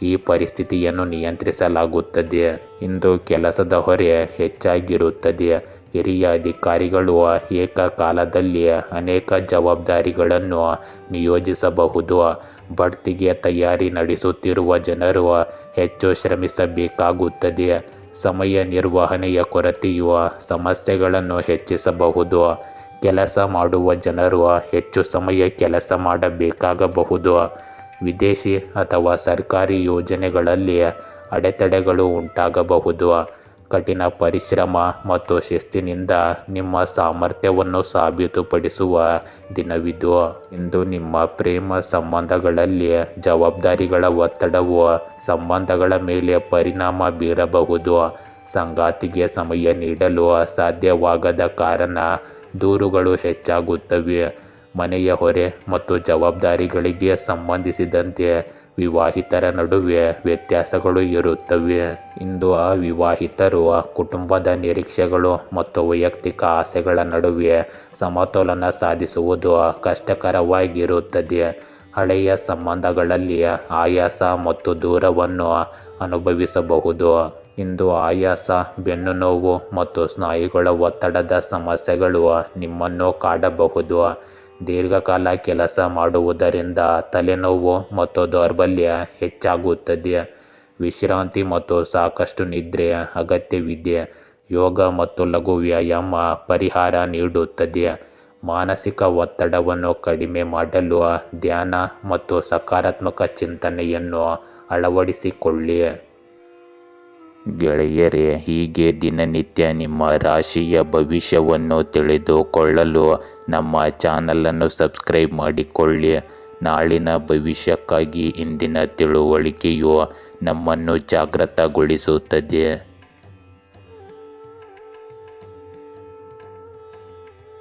ಈ ಪರಿಸ್ಥಿತಿಯನ್ನು ನಿಯಂತ್ರಿಸಲಾಗುತ್ತದೆ. ಇಂದು ಕೆಲಸದ ಹೊರೆ ಹೆಚ್ಚಾಗಿರುತ್ತದೆ. ಹಿರಿಯ ಅಧಿಕಾರಿಗಳು ಏಕಕಾಲದಲ್ಲಿ ಅನೇಕ ಜವಾಬ್ದಾರಿಗಳನ್ನು ನಿಯೋಜಿಸಬಹುದು. ಬಡ್ತಿಗೆ ತಯಾರಿ ನಡೆಸುತ್ತಿರುವ ಜನರು ಹೆಚ್ಚು ಶ್ರಮಿಸಬೇಕಾಗುತ್ತದೆ. ಸಮಯ ನಿರ್ವಹಣೆಯ ಕೊರತೆಯು ಸಮಸ್ಯೆಗಳನ್ನು ಹೆಚ್ಚಿಸಬಹುದು. ಕೆಲಸ ಮಾಡುವ ಜನರು ಹೆಚ್ಚು ಸಮಯ ಕೆಲಸ ಮಾಡಬೇಕಾಗಬಹುದು. ವಿದೇಶಿ ಅಥವಾ ಸರ್ಕಾರಿ ಯೋಜನೆಗಳಲ್ಲಿ ಅಡೆತಡೆಗಳು ಉಂಟಾಗಬಹುದು. ಕಠಿಣ ಪರಿಶ್ರಮ ಮತ್ತು ಶಿಸ್ತಿನಿಂದ ನಿಮ್ಮ ಸಾಮರ್ಥ್ಯವನ್ನು ಸಾಬೀತುಪಡಿಸುವ ದಿನವಿದು. ಇಂದು ನಿಮ್ಮ ಪ್ರೇಮ ಸಂಬಂಧಗಳಲ್ಲಿ ಜವಾಬ್ದಾರಿಗಳ ಒತ್ತಡವು ಸಂಬಂಧಗಳ ಮೇಲೆ ಪರಿಣಾಮ ಬೀರಬಹುದು. ಸಂಗಾತಿಗೆ ಸಮಯ ನೀಡಲು ಸಾಧ್ಯವಾಗದ ಕಾರಣ ದೂರುಗಳು ಹೆಚ್ಚಾಗುತ್ತವೆ. ಮನೆಯ ಹೊರೆ ಮತ್ತು ಜವಾಬ್ದಾರಿಗಳಿಗೆ ಸಂಬಂಧಿಸಿದಂತೆ ವಿವಾಹಿತರ ನಡುವೆ ವ್ಯತ್ಯಾಸಗಳು ಇರುತ್ತವೆ. ಇಂದು ಅವಿವಾಹಿತರು ಕುಟುಂಬದ ನಿರೀಕ್ಷೆಗಳು ಮತ್ತು ವೈಯಕ್ತಿಕ ಆಸೆಗಳ ನಡುವೆ ಸಮತೋಲನ ಸಾಧಿಸುವುದು ಕಷ್ಟಕರವಾಗಿರುತ್ತದೆ. ಹಳೆಯ ಸಂಬಂಧಗಳಲ್ಲಿ ಆಯಾಸ ಮತ್ತು ದೂರವನ್ನು ಅನುಭವಿಸಬಹುದು. ಇಂದು ಆಯಾಸ, ಬೆನ್ನುನೋವು ಮತ್ತು ಸ್ನಾಯುಗಳ ಒತ್ತಡದ ಸಮಸ್ಯೆಗಳು ನಿಮ್ಮನ್ನು ಕಾಡಬಹುದು. ದೀರ್ಘಕಾಲ ಕೆಲಸ ಮಾಡುವುದರಿಂದ ತಲೆನೋವು ಮತ್ತು ದೌರ್ಬಲ್ಯ ಹೆಚ್ಚಾಗುತ್ತದೆ. ವಿಶ್ರಾಂತಿ ಮತ್ತು ಸಾಕಷ್ಟು ನಿದ್ರೆ ಅಗತ್ಯವಿದೆ. ಯೋಗ ಮತ್ತು ಲಘು ವ್ಯಾಯಾಮ ಪರಿಹಾರ ನೀಡುತ್ತದೆ. ಮಾನಸಿಕ ಒತ್ತಡವನ್ನು ಕಡಿಮೆ ಮಾಡಲು ಧ್ಯಾನ ಮತ್ತು ಸಕಾರಾತ್ಮಕ ಚಿಂತನೆಯನ್ನು ಅಳವಡಿಸಿಕೊಳ್ಳಿ. ಗೆಳೆಯರೇ, ಹೀಗೆ ದಿನನಿತ್ಯ ನಿಮ್ಮ ರಾಶಿಯ ಭವಿಷ್ಯವನ್ನು ತಿಳಿದುಕೊಳ್ಳಲು ನಮ್ಮ ಚಾನಲನ್ನು ಸಬ್ಸ್ಕ್ರೈಬ್ ಮಾಡಿಕೊಳ್ಳಿ. ನಾಳಿನ ಭವಿಷ್ಯಕ್ಕಾಗಿ ಇಂದಿನ ತಿಳುವಳಿಕೆಯು ನಮ್ಮನ್ನು ಜಾಗೃತಗೊಳಿಸುತ್ತದೆ.